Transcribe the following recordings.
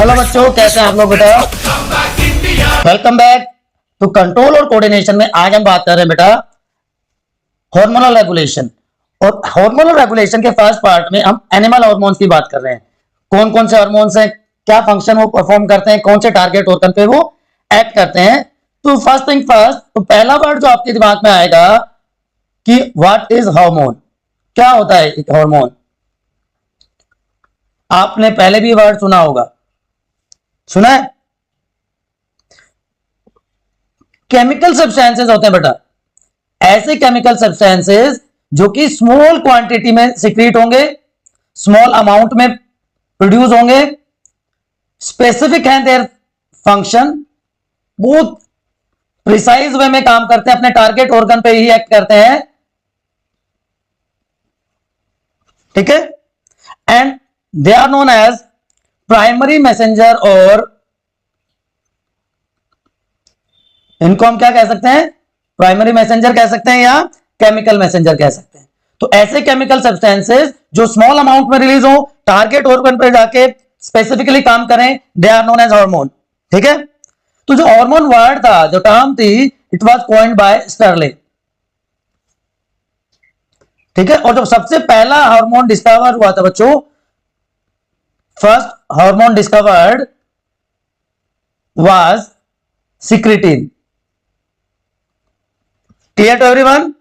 Hello बच्चों, कैसे हैं आप लोग बेटा। वेलकम बैक टू कंट्रोल और कोऑर्डिनेशन में आज हम बात कर रहे हैं बेटा हार्मोनल रेगुलेशन। और हार्मोनल रेगुलेशन के फर्स्ट पार्ट में हम एनिमल हार्मोन्स की बात कर रहे हैं। कौन कौन से हार्मोन्स हैं, क्या फंक्शन वो परफॉर्म करते हैं, कौन से टारगेट ऑर्गन पे वो एक्ट करते हैं। तो फर्स्ट थिंग फर्स्ट, तो पहला वर्ड जो आपके दिमाग में आएगा कि व्हाट इज हार्मोन, क्या होता है एक हार्मोन। आपने पहले भी वर्ड सुना होगा, सुना है। केमिकल सब्सटेंसेस होते हैं बेटा, ऐसे केमिकल सब्सटेंसेस जो कि स्मॉल क्वांटिटी में सिक्रीट होंगे, स्मॉल अमाउंट में प्रोड्यूस होंगे, स्पेसिफिक है देयर फंक्शन, बहुत प्रिसाइज वे में काम करते हैं, अपने टारगेट ऑर्गन पे ही एक्ट करते हैं, ठीक है। And they are known as primary messenger, और इनको हम क्या कह सकते हैं, प्राइमरी मैसेंजर कह सकते हैं या केमिकल मैसेंजर कह सकते हैं। तो ऐसे केमिकल सब्सटेंसेस जो स्मॉल अमाउंट में रिलीज हो, टारगेट ऑर्गन पर जाके स्पेसिफिकली काम करें, they are known as hormone, ठीक है। तो जो हार्मोन वर्ड था, जो टर्म थी, it was coined by Starling, ठीक है। और जो सबसे पहला हार्मोन डिस्कवर हुआ था बच्चों, first hormone discovered was secretin. Clear to everyone.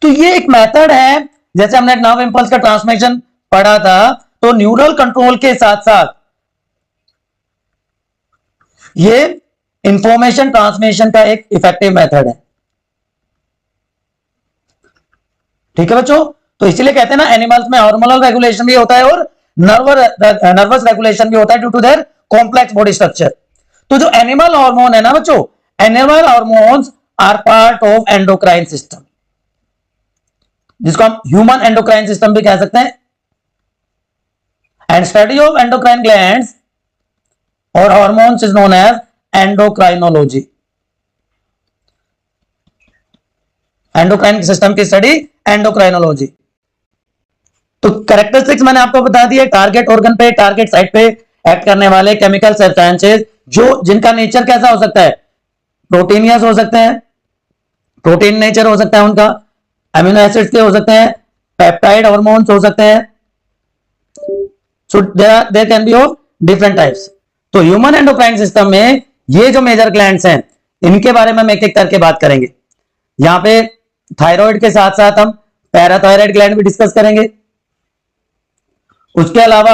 तो ये एक मेथड है, जैसे हमने नर्व इंपल्स का ट्रांसमिशन पढ़ा था, तो न्यूरल कंट्रोल के साथ साथ ये इंफॉर्मेशन ट्रांसमिशन का एक इफेक्टिव मेथड है, ठीक है बच्चों। तो इसीलिए कहते हैं ना, एनिमल्स में हार्मोनल रेगुलेशन भी होता है और नर्वस रेगुलेशन भी होता है due to their complex body structure. तो जो एनिमल हार्मोन है ना बच्चों, animal hormones are part of endocrine system, जिसको हम ह्यूमन एंडोक्राइन सिस्टम भी कह सकते हैं। And study of endocrine glands और hormones is known as endocrinology. Endocrine system की स्टडी एंडोक्राइनोलॉजी। तो कैरेक्टरिस्टिक्स मैंने आपको बता दिया, टारगेट ऑर्गन पे, टारगेट साइट पे एक्ट करने वाले केमिकल सब्सटेंसेस, जो जिनका नेचर कैसा हो सकता है, प्रोटीनियस हो सकते हैं, प्रोटीन नेचर हो सकता है उनका, अमीनो एसिड्स के हो सकते हैं, पेप्टाइड हार्मोन्स हो सकते हैं। So there can be of different types. तो ह्यूमन एंडोक्राइन सिस्टम में ये जो मेजर ग्लैंड्स हैं, इनके बारे में हम एक एक करके बात करेंगे। यहां पे थायराइड के साथ साथ हम पैराथायराइड ग्लैंड भी डिस्कस करेंगे। उसके अलावा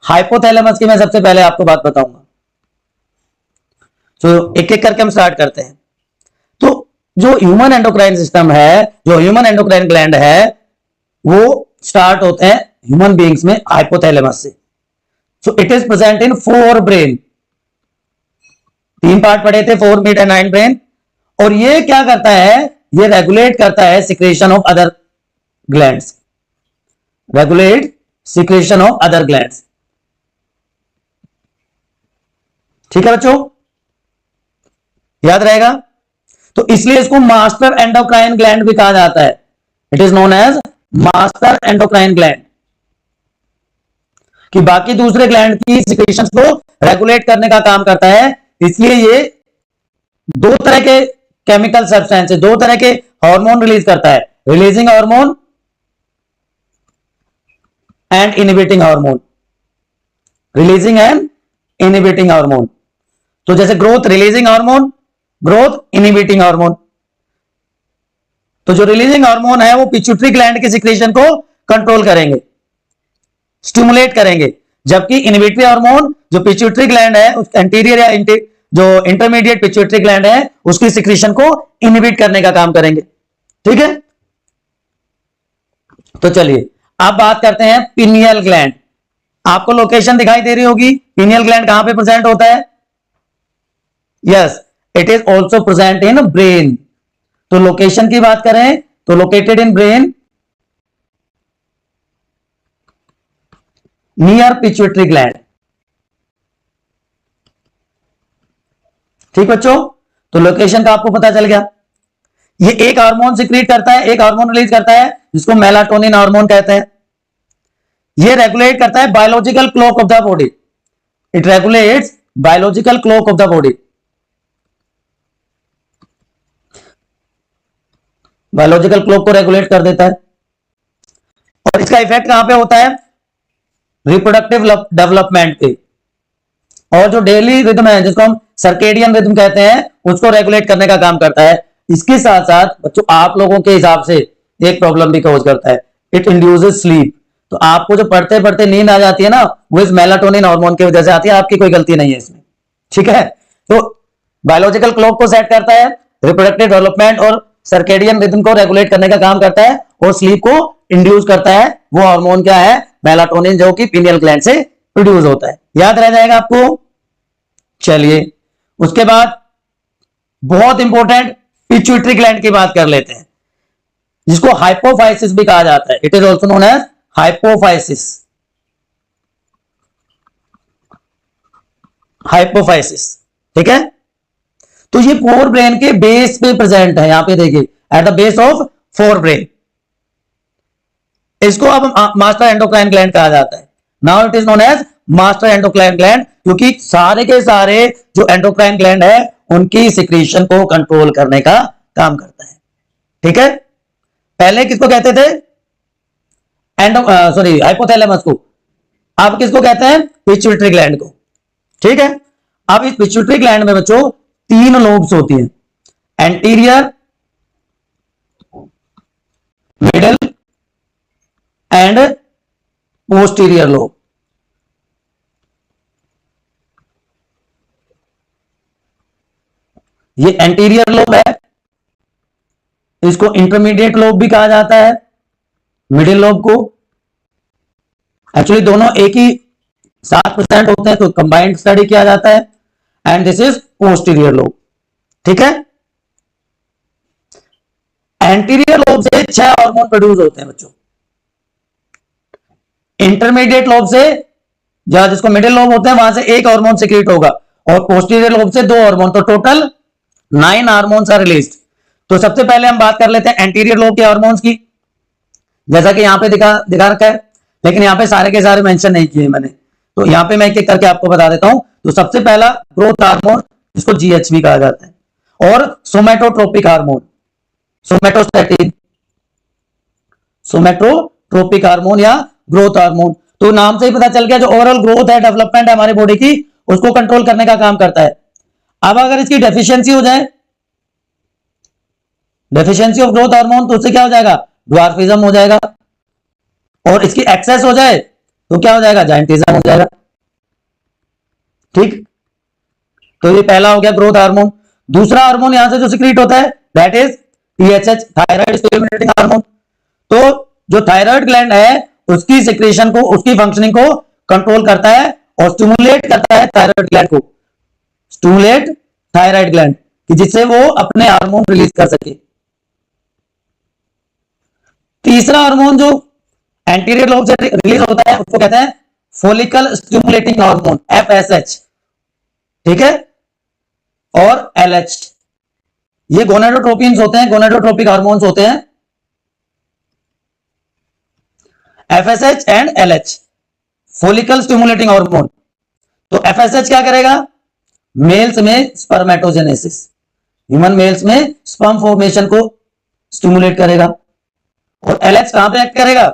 हाइपोथैलेमस की मैं सबसे पहले आपको बात बताऊंगा। तो एक एक करके हम स्टार्ट करते हैं। तो जो ह्यूमन एंडोक्राइन सिस्टम है, जो ह्यूमन एंडोक्राइन ग्लैंड है, वो स्टार्ट होते हैं ह्यूमन बीइंग्स में हाइपोथैलेमस से। So it is present in 4 brain, 3 part पढ़े थे, 4 मिड एंड 9 ब्रेन। और ये क्या करता है, ये रेगुलेट करता है secretion of other glands, regulate secretion of other glands, ठीक है बच्चों, याद रहेगा। तो इसलिए इसको मास्टर एंडोक्राइन ग्लैंड भी कहा जाता है। It is known as master endocrine gland, कि बाकी दूसरे ग्लैंड की सिक्रेशंस को रेगुलेट करने का काम करता है। इसलिए ये 2 तरह के केमिकल सब्सटेंसेस, 2 तरह के हार्मोन रिलीज करता है, releasing hormone and inhibiting hormone, releasing and inhibiting hormone. तो जैसे growth releasing hormone, growth inhibiting hormone. तो जो रिलीजिंग हार्मोन है वो पिट्यूटरी ग्लैंड की सिक्रेशन को कंट्रोल करेंगे, स्टिमुलेट करेंगे, जबकि इनहिबिटरी हार्मोन जो पिट्यूटरी ग्लैंड है, उस एंटीरियर या जो इंटरमीडिएट पिट्यूटरी ग्लैंड है, उसकी सिक्रेशन को इनहिबिट करने का काम करेंगे, ठीक है। तो चलिए अब बात करते हैं पिनियल ग्लैंड। आपको लोकेशन दिखाई दे रही होगी, पिनियल ग्लैंड कहां पे प्रेजेंट होता है। Yes, it is also present in brain. तो लोकेशन की बात करें तो located in brain near pituitary gland, ठीक बच्चों। तो लोकेशन का आपको पता चल गया। ये एक हार्मोन सिक्रीट करता है, एक हार्मोन रिलीज करता है, जिसको मेलाटोनिन हार्मोन कहते हैं। ये रेगुलेट करता है biological clock of the body. It regulates biological clock of the body, biological clock को रेगुलेट कर देता है। और इसका इफेक्ट कहां पे होता है? रिप्रोडक्टिव डेवलपमेंट पे। और जो डेली रिदम है जिसको हम सर्केडियन रिदम कहते हैं, उसको रेगुलेट करने का काम करता है। इसके साथ साथ बच्चों आप लोगों के हिसाब से एक प्रॉब्लम भी कॉज करता है, इट इंड्यूसेस स्लीप। तो आपको जो पढ़ते पढ़ते नींद आ जाती है ना, वो इस मेलाटोनिन हार्मोन की वजह से आती है, आपकी कोई गलती नहीं है इसमें, ठीक है। तो बायोलॉजिकल क्लॉक को सेट करता है, रिप्रोडक्टिव डेवलपमेंट और सर्केडियन रिदम को रेगुलेट करने का काम करता है, और स्लीप को इंड्यूस करता है। वो हार्मोन क्या है? मेलाटोनिन, जो कि पीनियल ग्लैंड से प्रोड्यूस होता है। याद रह जाएगा आपको। चलिए उसके बाद बहुत इंपॉर्टेंट पिट्यूटरी ग्लैंड की बात कर लेते हैं, जिसको हाइपोफाइसिस भी कहा जाता है। It is also known as hypophysis, hypophysis, ठीक है। तो ये फोर ब्रेन के बेस पे प्रेजेंट है, यहां पे देखिए, at the base of forebrain. इसको अब मास्टर एंडोक्राइन ग्लैंड कहा जाता है। Now it is known as master endocrine gland, क्योंकि सारे के सारे जो एंडोक्राइन ग्लैंड है उनकी सिक्रीशन को कंट्रोल करने का काम करता है, ठीक है। पहले किसको कहते थे? हाइपोथैलेमस को। अब किसको कहते हैं? पिट्यूटरी ग्लैंड को, ठीक है। अब इस पिट्यूटरी ग्लैंड में बच्चों तीन लोब्स होती हैं, anterior, middle and posterior lobe. ये एंटीरियर लोब है, इसको इंटरमीडिएट लोब भी कहा जाता है, मिडिल लोब को। एक्चुअली दोनों एक ही साथ प्रेजेंट होते हैं, तो कंबाइंड स्टडी किया जाता है। And this is posterior lobe, ठीक है। एंटीरियर लोब से 6 हार्मोन प्रोड्यूस होते हैं बच्चों। इंटरमीडिएट लोब से, जहां जिसको मिडिल लोब होते हैं, वहां से एक हार्मोन सिक्रीट होगा, और पोस्टीरियर लोब से 2 हार्मोन, तो टोटल 9 हार्मोन्स आर रिलीज्ड। तो सबसे पहले हम बात कर लेते हैं एंटीरियर लोब के हार्मोन्स की, जैसा कि यहां पे दिखा रखा है, लेकिन यहां पे सारे के सारे मेंशन नहीं किए मैंने, तो यहां पे मैं एक एक करके आपको बता देता हूं। तो सबसे पहला ग्रोथ हार्मोन, जिसको जीएचबी कहा जाता है, और सोमेटोट्रोपिक हार्मोन, सोमेटोस्टैटिन, सोमेटोट्रोपिक हार्मोन या ग्रोथ हार्मोन। तो नाम से ही पता चल गया, जो ओवरऑल ग्रोथ है, डेवलपमेंट है हमारी बॉडी की, उसको कंट्रोल करने का काम करता है। अब अगर इसकी डेफिशिएंसी हो जाए, डेफिशिएंसी ऑफ ग्रोथ हार्मोन, तो उससे क्या हो जाएगा? ड्वार्फिज्म हो जाएगा। और इसकी एक्सेस हो जाए तो क्या हो जाएगा? जायंटिज्म हो जाएगा, ठीक। तो ये पहला हो गया ग्रोथ हार्मोन। दूसरा हार्मोन यहां से जो सिक्रीट होता है, that is THH, thyroid stimulating hormone. तो जो थायराइड ग्लैंड है, उसकी सिक्रेशन को, उसकी फंक्शनिंग को कंट्रोल करता है और स्टिमुलेट करता है थायराइड ग्लैंड को, स्टिमुलेट थायराइड ग्लैंड, कि जिससे वो अपने हार्मोन रिलीज कर सके। तीसरा हार्मोन जो एंटीरियर लोब से रिलीज होता है, उसको कहते हैं फोलिकल स्टिमुलेटिंग हार्मोन, एफएसएच, ठीक है, और एलएच। ये गोनाडोट्रोपिन्स होते हैं, गोनाडोट्रोपिक हार्मोन्स होते हैं, FSH and LH, follicle stimulating hormone. तो एफएसएच क्या करेगा? मेल्स में स्पर्मेटोजेनेसिस, ह्यूमन मेल्स में स्पर्म फॉर्मेशन को स्टिमुलेट करेगा। और एलएच कहां पे एक्ट करेगा?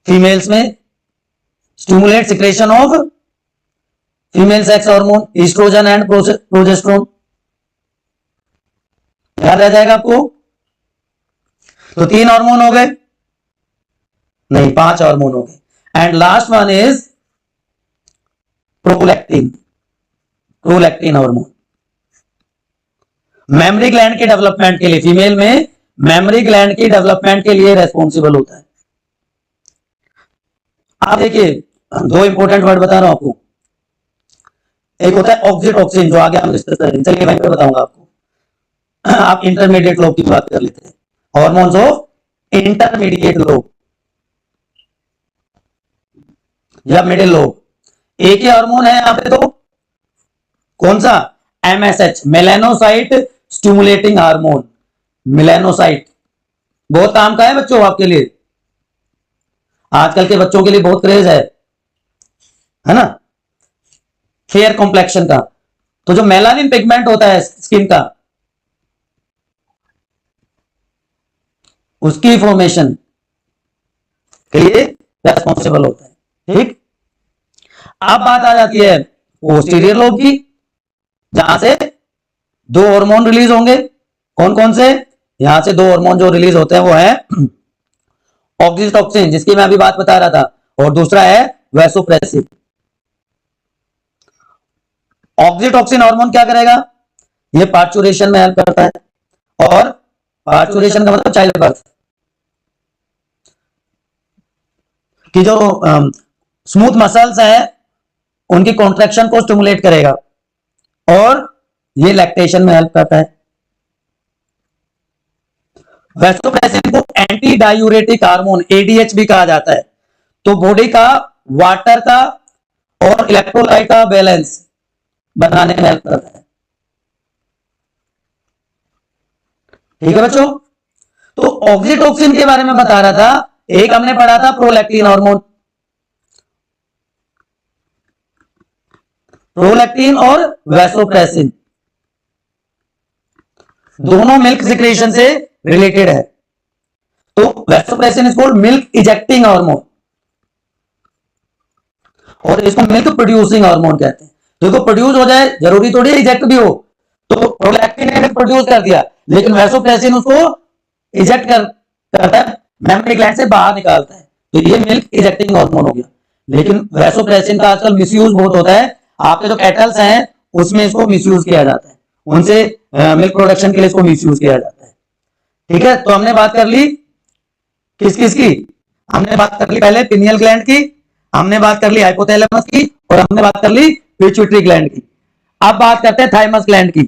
फीमेल्स में, stimulate secretion of female sex hormone, estrogen and progesterone. याद रह जाएगा आपको। तो 3 हार्मोन हो गए, नहीं 5 हार्मोन हो गए। And last one is prolactin, prolactin hormone. Memory gland के डेवलपमेंट के लिए, फीमेल में मेमोरी ग्लैंड की डेवलपमेंट के लिए रेस्पॉन्सिबल होता है। आप देखिए, 2 इंपॉर्टेंट वर्ड बता रहा हूं आपको। एक होता है ऑक्सीटोसिन, जो आगे हम डिस्कस करेंगे, चलिए वहीं पे बताऊंगा आपको। आप इंटरमीडिएट लोब की बात कर लेते हैं, हार्मोन्स ऑफ इंटरमीडिएट लोब या मिडिल लोब। एक ही हार्मोन है यहां पे, तो कौन सा? MSH, melanocyte stimulating hormone. Melanocyte बहुत काम का है बच्चों आपके लिए, आजकल के बच्चों के लिए बहुत क्रेज है। है ना, फेयर कॉम्प्लेक्शन का। तो जो मेलानिन पिगमेंट होता है स्किन का, उसकी फॉर्मेशन के लिए रेस्पॉन्सिबल होता है। ठीक, अब बात आ जाती है पोस्टीरियर लोब की, जहां से दो हार्मोन रिलीज होंगे। कौन कौन से? यहां से दो हार्मोन जो रिलीज होते हैं वो है ऑक्सीटोसिन, जिसकी मैं अभी बात बता रहा था, और दूसरा है वैसोप्रेसिन। ऑक्सीटोसिन हार्मोन क्या करेगा? ये पार्चुरेशन में हेल्प करता है, और पार्चुरेशन का मतलब चाइल्ड बर्थ की जो स्मूथ मसल्स है उनकी कॉन्ट्रैक्शन को स्टिमुलेट करेगा, और ये लैक्टेशन में हेल्प करता है। वैसोप्रेसिन को एंटी डायूरेटिक हार्मोन एडीएच भी कहा जाता है। तो बॉडी का वाटर का और इलेक्ट्रोलाइट का बैलेंस बनाने में हेल्प करता है। ठीक है बच्चों, तो ऑक्सीटोसिन के बारे में बता रहा था। एक हमने पढ़ा था प्रोलैक्टिन हार्मोन, प्रोलैक्टिन और वैसोप्रेसिन दोनों मिल्क सिक्रेशन से रिलेटेड है। तो vasopressin is called milk ejecting hormone, और इसको मिल्क प्रोड्यूसिंग हार्मोन कहते हैं। तो इसको प्रोड्यूस हो जाए, जरूरी थोड़ी इजेक्ट भी हो। तो प्रोलैक्टिन ने प्रोड्यूस कर दिया, लेकिन वैसोप्रेसिन उसको इजेक्ट करता है, मेमोरी ग्लैंड से बाहर निकालता है। तो ये मिल्क इजेक्टिंग हार्मोन हो गया। लेकिन वैसोप्रेसिन का आजकल मिसयूज बहुत होता है। आपके जो कैटल्स हैं उसमें इसको मिसयूज किया जाता है, उनसे मिल्क प्रोडक्शन के लिए इसको मिसयूज किया जाता है। ठीक है, तो हमने बात कर ली किस किस की? हमने बात कर ली पहले पिनियल ग्लैंड की, हमने बात कर ली हाइपोथैलेमस की, और हमने बात कर ली पिट्यूटरी ग्लैंड की। अब बात करते हैं थाइमस ग्लैंड की।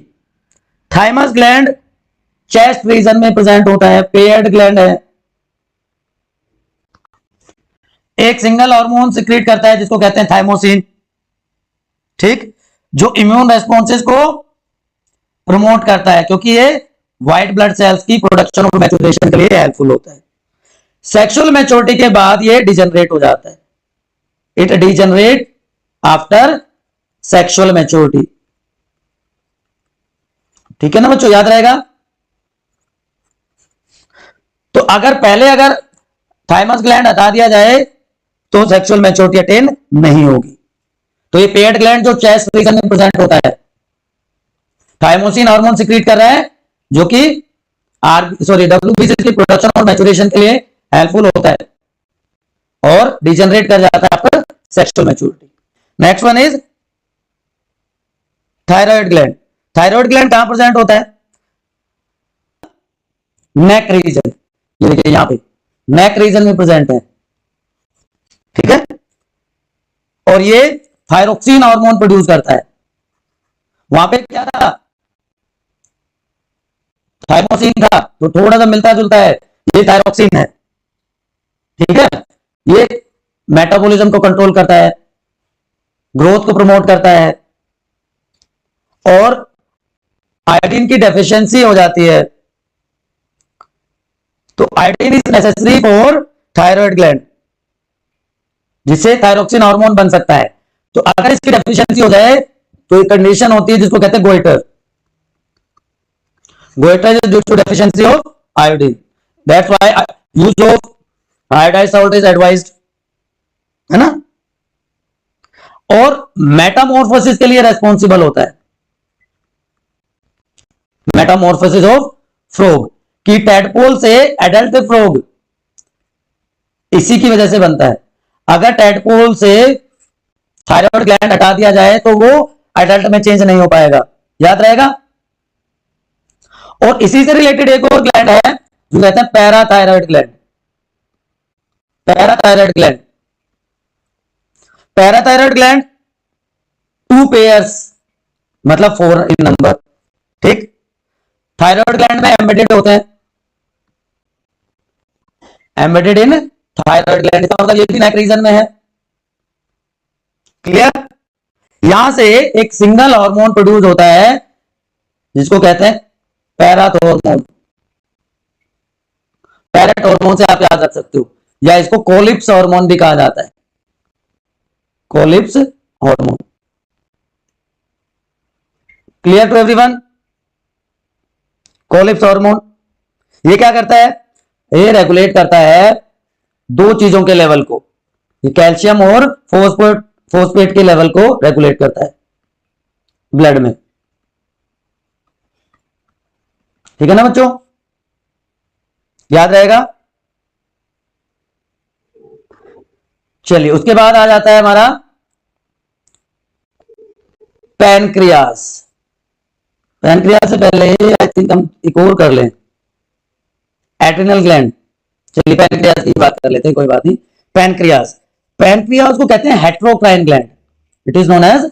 थाइमस ग्लैंड चेस्ट रीजन में प्रेजेंट होता है, पेयर्ड ग्लैंड है। एक सिंगल हार्मोन सिक्रीट करता है जिसको कहते हैं थाइमोसिन। ठीक, जो इम्यून रेस्पॉन्सेस को प्रमोट करता है, क्योंकि ये व्हाइट ब्लड सेल्स की प्रोडक्शन और मैच्योरेशन के लिए हेल्पफुल होता है। सेक्सुअल मैच्योरिटी के बाद ये डिजेनरेट हो जाता है, it degenerate after sexual maturity. ठीक है ना बच्चों, याद रहेगा। तो अगर थाइमस ग्लैंड हटा दिया जाए तो सेक्सुअल मैच्योरिटी अटेन नहीं होगी। तो ये पेयर्ड ग्लैंड जो चेस्ट रीजन में प्रेजेंट होता है, थाइमोसिन हार्मोन सिक्रीट कर रहा है, जो कि डब्ल्यूबीसी की प्रोडक्शन और मैच्योरेशन के लिए हेल्पफुल होता है, और डिजेनरेट कर जाता है after sexual maturity. Next one is thyroid gland. Thyroid gland कहां प्रेजेंट होता है? नेक रीजन, ये देखिए यहां पे नेक रीजन में प्रेजेंट है। ठीक है, और ये थायरोक्सिन हार्मोन प्रोड्यूस करता है। वहां पे क्या था? थाइमोसिन था, तो थोड़ा सा मिलता जुलता है, ये थायरोक्सिन है। ठीक है, ये मेटाबॉलिज्म को कंट्रोल करता है, ग्रोथ को प्रमोट करता है, और आयोडीन की डेफिशिएंसी हो जाती है, तो iodine is necessary for thyroid gland, जिससे थायरोक्सिन हार्मोन बन सकता है। तो अगर इसकी डेफिशिएंसी हो जाए तो एक कंडीशन होती है जिसको कहते हैं goitre. Goitre is due to deficiency of iodine, that's why use of iodised salt is advised, है ना। और मेटामॉर्फोसिस के लिए रेस्पॉन्सिबल होता है, मेटामॉर्फोसिस ऑफ फ्रॉग, कि टैडपोल से एडल्ट फ्रॉग इसी की वजह से बनता है। अगर टैडपोल से थायराइड ग्लैंड हटा दिया जाए तो वो एडल्ट में चेंज नहीं हो पाएगा, याद रहेगा। और इसी से रिलेटेड एक और ग्लैंड है जो कहते हैं parathyroid gland. Parathyroid gland, parathyroid gland 2 pairs, मतलब 4 इन नंबर। ठीक, थायराइड ग्लैंड में एम्बेडेड होते हैं, एम्बेडेड इन थायराइड ग्लैंड, इसका मतलब ये भी नेक रीजन में है। क्लियर। यहां से एक सिंगल हार्मोन प्रोड्यूस होता है जिसको कहते हैं पैराथ हार्मोन। पैरेट हार्मोन से आप याद रख सकते हो, या इसको कोलिप्स हार्मोन भी कहा जाता है। Collip's hormone. Clear to everyone? Collip's hormone ये क्या करता है? ये रेगुलेट करता है दो चीजों के लेवल को, ये कैल्शियम और फोस्फेट के लेवल को रेगुलेट करता है ब्लड में। ठीक है ना बच्चों, याद रहेगा। चलिए उसके बाद आ जाता है हमारा पैनक्रियास। पैनक्रियास से पहले आई थिंक हम एक और कर लें, एड्रिनल ग्लैंड। चलिए पैनक्रियास की बात कर लेते हैं, कोई बात नहीं। पैनक्रियास, पैनक्रियास को कहते हैं heterocrine gland. It is known as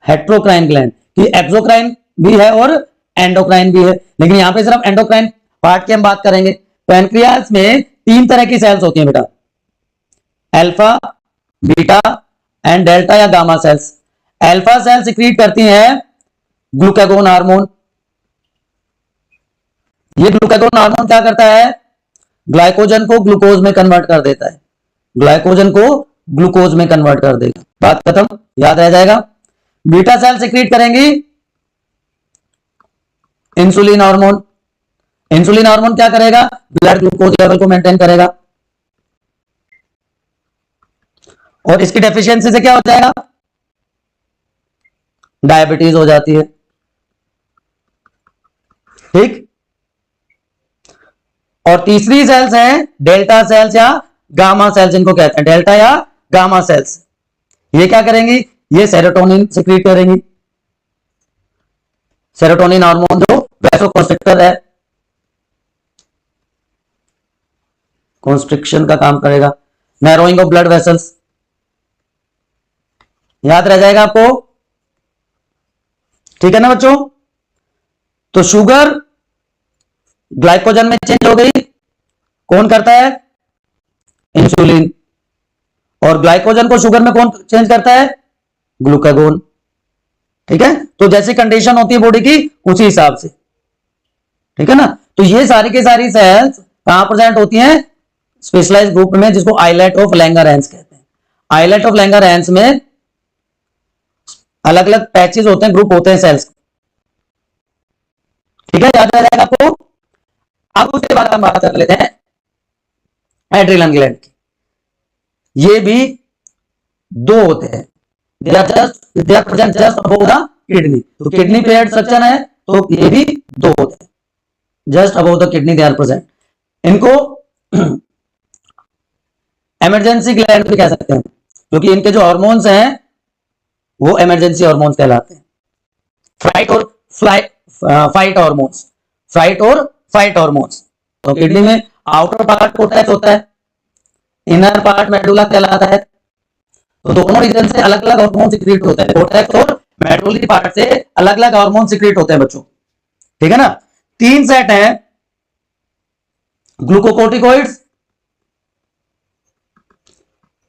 heterocrine gland, कि एक्सोक्राइन भी है और एंडोक्राइन भी है, लेकिन यहां पे सिर्फ एंडोक्राइन पार्ट की हम बात करेंगे। पैनक्रियास में तीन तरह की सेल्स होती हैं बेटा, अल्फा, बीटा एंड डेल्टा या gamma cells. Alpha cell secrete करती हैं ग्लूकागोन हार्मोन। ये ग्लूकागोन हार्मोन क्या करता है? ग्लाइकोजन को ग्लूकोज में कन्वर्ट कर देता है, ग्लाइकोजन को ग्लूकोज में कन्वर्ट कर देगा। बात खत्म, याद रह जाएगा। बीटा सेल सिक्रीट करेंगी इंसुलिन हार्मोन। इंसुलिन हार्मोन क्या करेगा? ब्लड ग्लूकोज लेवल को मेंटेन करेगा, और इसकी डेफिशिएंसी से क्या हो जाएगा? डायबिटीज हो जाती है। ठीक। और तीसरी सेल्स है डेल्टा सेल्स या गामा सेल्स, इनको कहते हैं डेल्टा या गामा सेल्स। ये क्या करेंगी? ये सेरोटोनिन सिक्रीट करेंगी, सेरोटोनिन हार्मोन जो वैसोकंस्ट्रिक्टर है, कॉन्स्ट्रिक्शन का काम करेगा, नैरोइंग ऑफ ब्लड वेसल्स। याद रह जाएगा आपको? ठीक है ना बच्चों? तो शुगर ग्लाइकोजन में चेंज हो गई, कौन करता है? इंसुलिन। और ग्लाइकोजन को शुगर में कौन चेंज करता है? ग्लूकागोन। ठीक है, तो जैसी कंडीशन होती है बॉडी की उसी हिसाब से। ठीक है ना? तो ये सारी की सारी सेल्स कहां प्रेजेंट होती हैं? स्पेशलाइज्ड ग्रुप में, जिसको आइलेट ऑफ लैंगरहैंस कहते हैं। आइलेट ऑफ लैंगरहैंस में अलग अलग पैचेस होते हैं, ग्रुप होते हैं सेल्स। ठीक है, याद रह जाएगा आपको। अब उसके बाद हम बात कर लेते हैं एड्रिनल ग्लैंड की। ये भी दो होते हैं, they are present just above the kidney. तो किडनी पेयर्ड स्ट्रक्चर है, तो ये भी दो होते हैं, just above the kidney they are present. इनको इमरजेंसी ग्लैंड भी कह सकते हैं, क्योंकि इनके जो हार्मोन्स हैं वो इमरजेंसी हार्मोन्स कहलाते हैं। फाइट हार्मोन्स, फाइट और फाइट हार्मोन्स। तो किडनी में आउटर पार्ट कोर्टेक्स होता है, इनर पार्ट मेडुला कहलाता है। तो दोनों रीजन से अलग अलग हार्मोन सिक्रीट होते हैं, कोर्टेक्स और मेडुलरी पार्ट से अलग अलग हार्मोन सिक्रीट होते हैं बच्चों। ठीक है ना? तीन सेट हैं, glucocorticoids,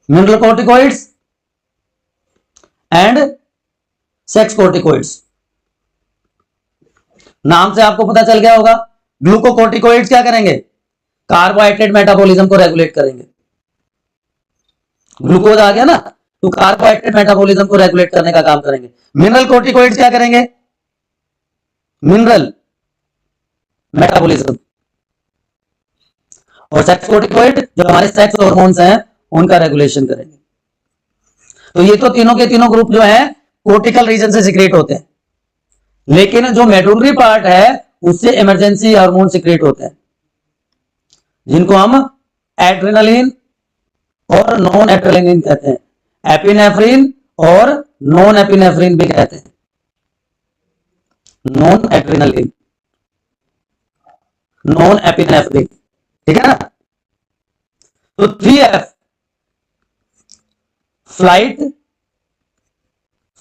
mineral corticoids and sex corticoids. नाम से आपको पता चल गया होगा। ग्लूकोकोर्टिकोइड्स क्या करेंगे? कार्बोहाइड्रेट मेटाबॉलिज्म को रेगुलेट करेंगे। ग्लूकोज आ गया ना, तो कार्बोहाइड्रेट मेटाबॉलिज्म को रेगुलेट करने का काम करेंगे। मिनरल कोर्टिकोइड्स क्या करेंगे? Mineral metabolism. और सेक्स कोर्टिकोइड जो हमारे सेक्स हार्मोन्स हैं उनका रेगुलेशन करेंगे। तो ये तो तीनों के तीनों ग्रुप जो है कोर्टिकल रीजन से सिक्रेट होते हैं, लेकिन जो मेडुलरी पार्ट है उससे इमरजेंसी हार्मोन सिक्रेट होते हैं, जिनको हम एड्रेनालिन और नॉन एड्रेनालिन कहते हैं, एपिनेफ्रिन और नॉन एपिनेफ्रिन भी कहते हैं। Non adrenaline, non epinephrine. ठीक है ना? तो 3F, flight,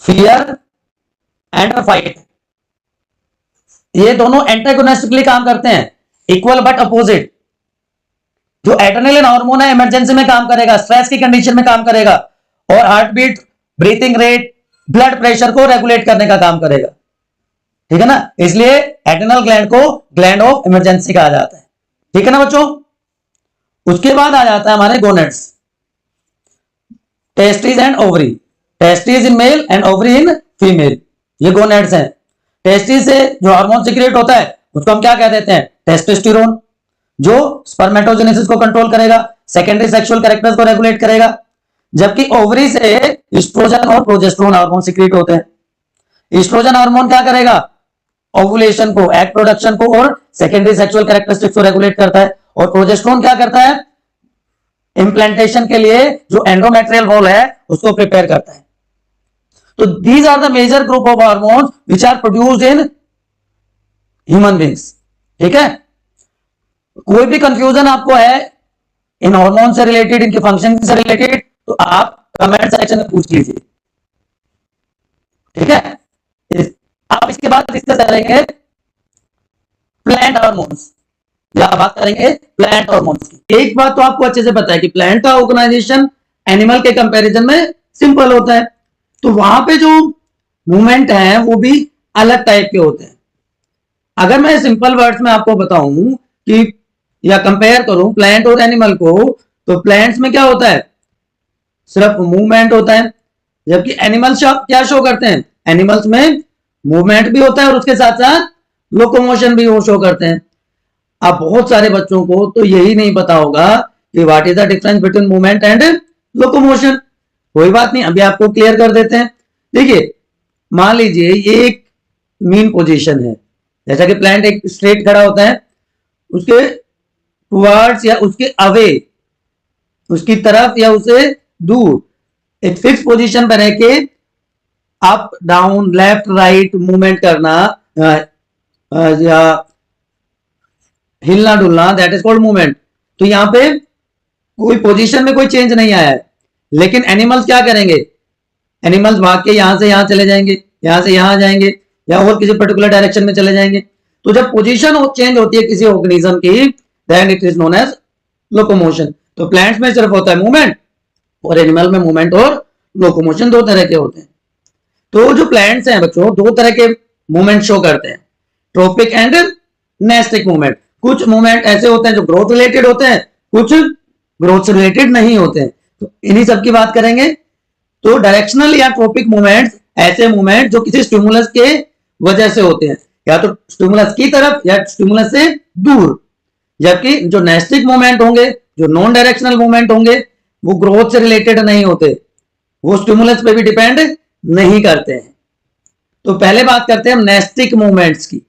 fear and fight, ये दोनों एंटागोनिस्टिकली काम करते हैं, इक्वल बट अपोजिट। जो एड्रेनालिन हार्मोन है इमरजेंसी में काम करेगा, स्ट्रेस की कंडीशन में काम करेगा, और heart beat, breathing rate, blood pressure को रेगुलेट करने का काम करेगा। ठीक है ना? इसलिए एड्रेनल ग्लैंड को ग्लैंड ऑफ इमरजेंसी कहा जाता है। ठीक है ना बच्चों? उसके बाद आ जाता है हमारे gonads. Testis and ovary, testis in male and ovary in female, ये गोनेड्स हैं। टेस्टिस से जो हार्मोन सिक्रेट होता है उसको हम क्या कह देते हैं, टेस्टोस्टेरोन, जो स्पर्मेटोजेनेसिस को कंट्रोल करेगा, सेकेंडरी सेक्सुअल कैरेक्टर्स को रेगुलेट करेगा। जबकि ओवरी से एस्ट्रोजन और प्रोजेस्टेरोन हार्मोन सिक्रेट होते हैं। एस्ट्रोजन हार्मोन क्या करेगा, ओवुलेशन को, एग प्रोडक्शन को और सेकेंडरी सेक्सुअल कैरेक्टरिस्टिक्स को रेगुलेट करता है। और प्रोजेस्टेरोन क्या करता है, इंप्लांटेशन के लिए जो एंडोमेट्रियल वॉल है उसको प्रिपेयर करता है। तो these are the major group of hormones which are produced in human beings. ठीक है, कोई भी कंफ्यूजन आपको है इन हार्मोन से रिलेटेड, इनके फंक्शन से रिलेटेड, तो आप कमेंट सेक्शन में पूछ लीजिए। ठीक है, आप इसके बाद डिस्कस करेंगे प्लांट हार्मोन्स, या बात करेंगे प्लांट हार्मोन्स की। एक बात तो आपको अच्छे से पता है कि प्लांट का ऑर्गेनाइजेशन एनिमल के कंपैरिजन में सिंपल होता है, तो वहां पे जो मूवमेंट है वो भी अलग टाइप के होते हैं। अगर मैं सिंपल वर्ड्स में आपको बताऊं कि या कंपेयर करूं प्लांट और एनिमल को, तो प्लांट्स में क्या होता है, सिर्फ मूवमेंट होता है, जबकि एनिमल्स क्या शो करते हैं, एनिमल्स में मूवमेंट भी होता है और उसके साथ साथ लोकोमोशन भी वो शो करते हैं। अब बहुत सारे बच्चों को तो यही नहीं पता होगा कि what is the difference between movement and locomotion. कोई बात नहीं, अभी आपको क्लियर कर देते हैं। देखिए, मान लीजिए ये एक मीन पोजीशन है, जैसा कि प्लांट एक स्ट्रेट खड़ा होता है, उसके टुवर्ड्स या उसके अवे, उसकी तरफ या उसे दूर एक फिक्स पोजीशन पर रह के up down left right movement करना या हिलना डुलना, दैट इज कॉल्ड मूवमेंट। तो यहां पे कोई पोजीशन में कोई चेंज नहीं आया है। लेकिन एनिमल्स क्या करेंगे, एनिमल्स भाग के यहां से यहां चले जाएंगे, यहां से यहां जाएंगे, या और किसी पर्टिकुलर डायरेक्शन में चले जाएंगे। तो जब पोजीशन चेंज होती है किसी ऑर्गेनिज्म की, then it is known as locomotion. तो प्लांट्स में सिर्फ होता है मूवमेंट, और एनिमल में मूवमेंट और लोकोमोशन दो तरह के होते हैं। तो जो प्लांट्स हैं बच्चों, दो तरह के मूवमेंट शो करते हैं, ट्रोपिक एंड नेस्टिक मूवमेंट। कुछ मूवमेंट ऐसे होते हैं जो ग्रोथ रिलेटेड होते हैं, कुछ ग्रोथ से रिलेटेड नहीं होते हैं। तो इन्हीं सब की बात करेंगे। तो डायरेक्शनल या ट्रोपिक मूवमेंट्स ऐसे मूवमेंट जो किसी स्टिमुलस के वजह से होते हैं, या तो स्टिमुलस की तरफ या स्टिमुलस से दूर। जबकि जो नेस्टिक मूवमेंट होंगे, जो नॉन डायरेक्शनल मूवमेंट होंगे, वो ग्रोथ से रिलेटेड नहीं होते, वो स्टिमुलस पे भी डिपेंड नहीं करते हैं। तो पहले बात करते हैं हम नेस्टिक मूवमेंट्स की।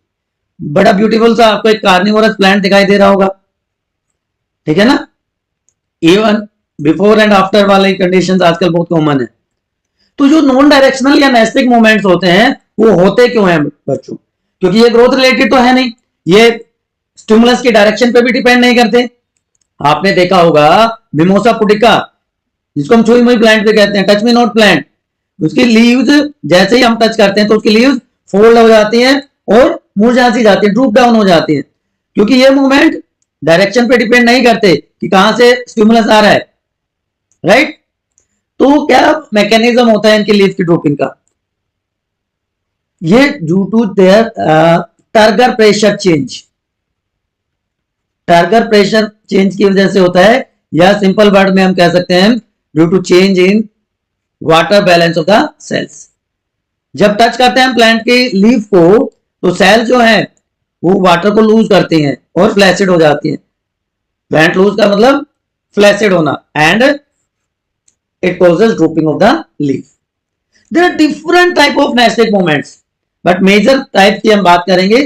बड़ा ब्यूटीफुल सा आपको एक कार्निवोरस प्लांट दिखाई दे रहा होगा, ठीक है ना। इवन बिफोर एंड आफ्टर वाले कंडीशंस आजकल बहुत कॉमन है। तो जो नॉन डायरेक्शनल या नेस्टिक मूवमेंट्स होते हैं वो होते क्यों हैं बच्चों, क्योंकि ये ग्रोथ रिलेटेड तो है नहीं, ये स्टिमुलस की डायरेक्शन पे भी डिपेंड नहीं करते। आपने देखा होगा मिमोसा पुडिका, जिसको हम छुई मुई प्लांट पे कहते हैं, टच मी नॉट प्लांट, उसकी लीव्स जैसे ही हम टच करते हैं तो उसकी लीव्स फोल्ड हो जाती हैं और मुरझा सी जाती है, ड्रूप डाउन हो जाती है, क्योंकि ये मूवमेंट डायरेक्शन पे डिपेंड नहीं करते कि कहां से स्टिमुलस आ रहा है, राइट। तो क्या मैकेनिज्म होता है इनकी लीव की ड्रूपिंग का, ये due to their turgor pressure change, turgor pressure change की वजह से होता है, या सिंपल वर्ड में हम कह सकते हैं due to change in water balance of the cells. जब टच करते हैं प्लांट की लीफ को तो सेल जो है वो वाटर को लूज करती हैं और फ्लैसिड हो जाती हैं। प्लांट लूज का मतलब फ्लैसिड होना, and it causes drooping of the leaf. There are different type of nastic movements, but major type की हम बात करेंगे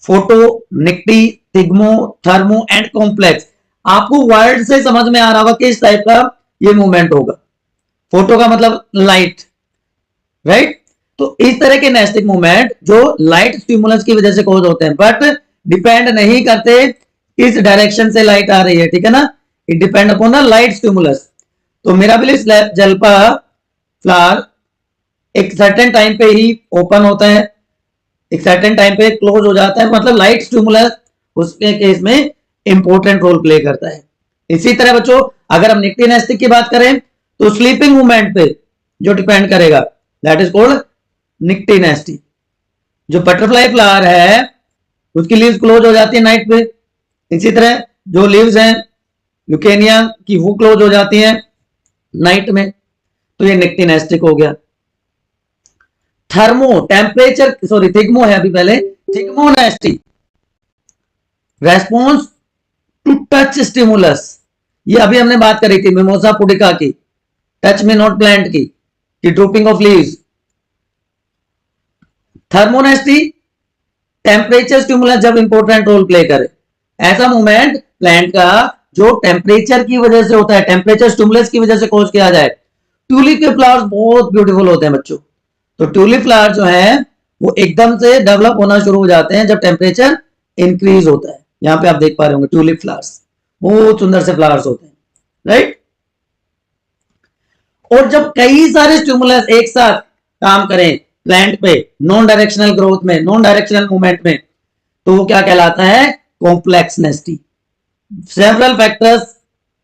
photo, nycti, thigmo, thermo and complex. आपको वर्ड से समझ में आ रहा होगा किस टाइप का ये मूवमेंट होगा। फोटो का मतलब लाइट, राइट। तो इस तरह के नेस्टिक मूवमेंट जो लाइट स्टिमुलस की वजह से कॉज होते हैं, बट डिपेंड नहीं करते किस डायरेक्शन से लाइट आ रही है, ठीक है ना, it depend upon the light stimulus. तो मिराबिलिस जल्पा फ्लावर एक सर्टेन टाइम पे ही ओपन होता है, एक सर्टेन टाइम पे क्लोज हो जाता है, मतलब लाइट स्टिमुलस उसके केस में इंपॉर्टेंट रोल प्ले करता है। इसी तरह बच्चों अगर हम निक्टी नेस्टिक की बात करें तो स्लीपिंग मूवमेंट पे जो डिपेंड करेगा, दैट इज कॉल्ड निक्टी नेस्टी। जो बटरफ्लाई फ्लावर है उसकी लीव्स क्लोज हो जाती है नाइट पे, इसी तरह जो लीव्स हैं ल्यूकेनिया की वो क्लोज हो जाती हैं, नाइट में, तो ये निक्टिनेस्टिक हो गया। थर्मो टेम्परेचर सॉरी थिग्मो है अभी पहले, thigmonasty response to touch stimulus, ये अभी हमने बात करी थी मिमोसा पुडिका की, टच में नॉट प्लांट की drooping of leaves. थर्मोनेस्टी temperature stimulus जब इंपॉर्टेंट रोल प्ले करे, ऐसा मूवमेंट प्लांट का जो टेम्परेचर की वजह से होता है, टेम्परेचर स्टिमुलस की वजह से कॉज किया जाए। ट्यूलिप के फ्लावर्स बहुत ब्यूटीफुल होते हैं बच्चों, तो ट्यूलिप फ्लावर जो है वो एकदम से डेवलप होना शुरू हो जाते हैं जब टेम्परेचर इंक्रीज होता है। यहां पे आप देख पा रहे होंगे ट्यूलिप फ्लावर्स बहुत सुंदर से फ्लावर्स होते हैं, राइट। और जब कई सारे स्टिमुलस एक साथ काम करें प्लांट पे नॉन डायरेक्शनल ग्रोथ में, नॉन डायरेक्शनल मूवमेंट में, तो वो क्या कहलाता है, complex नेस्टी। Several factors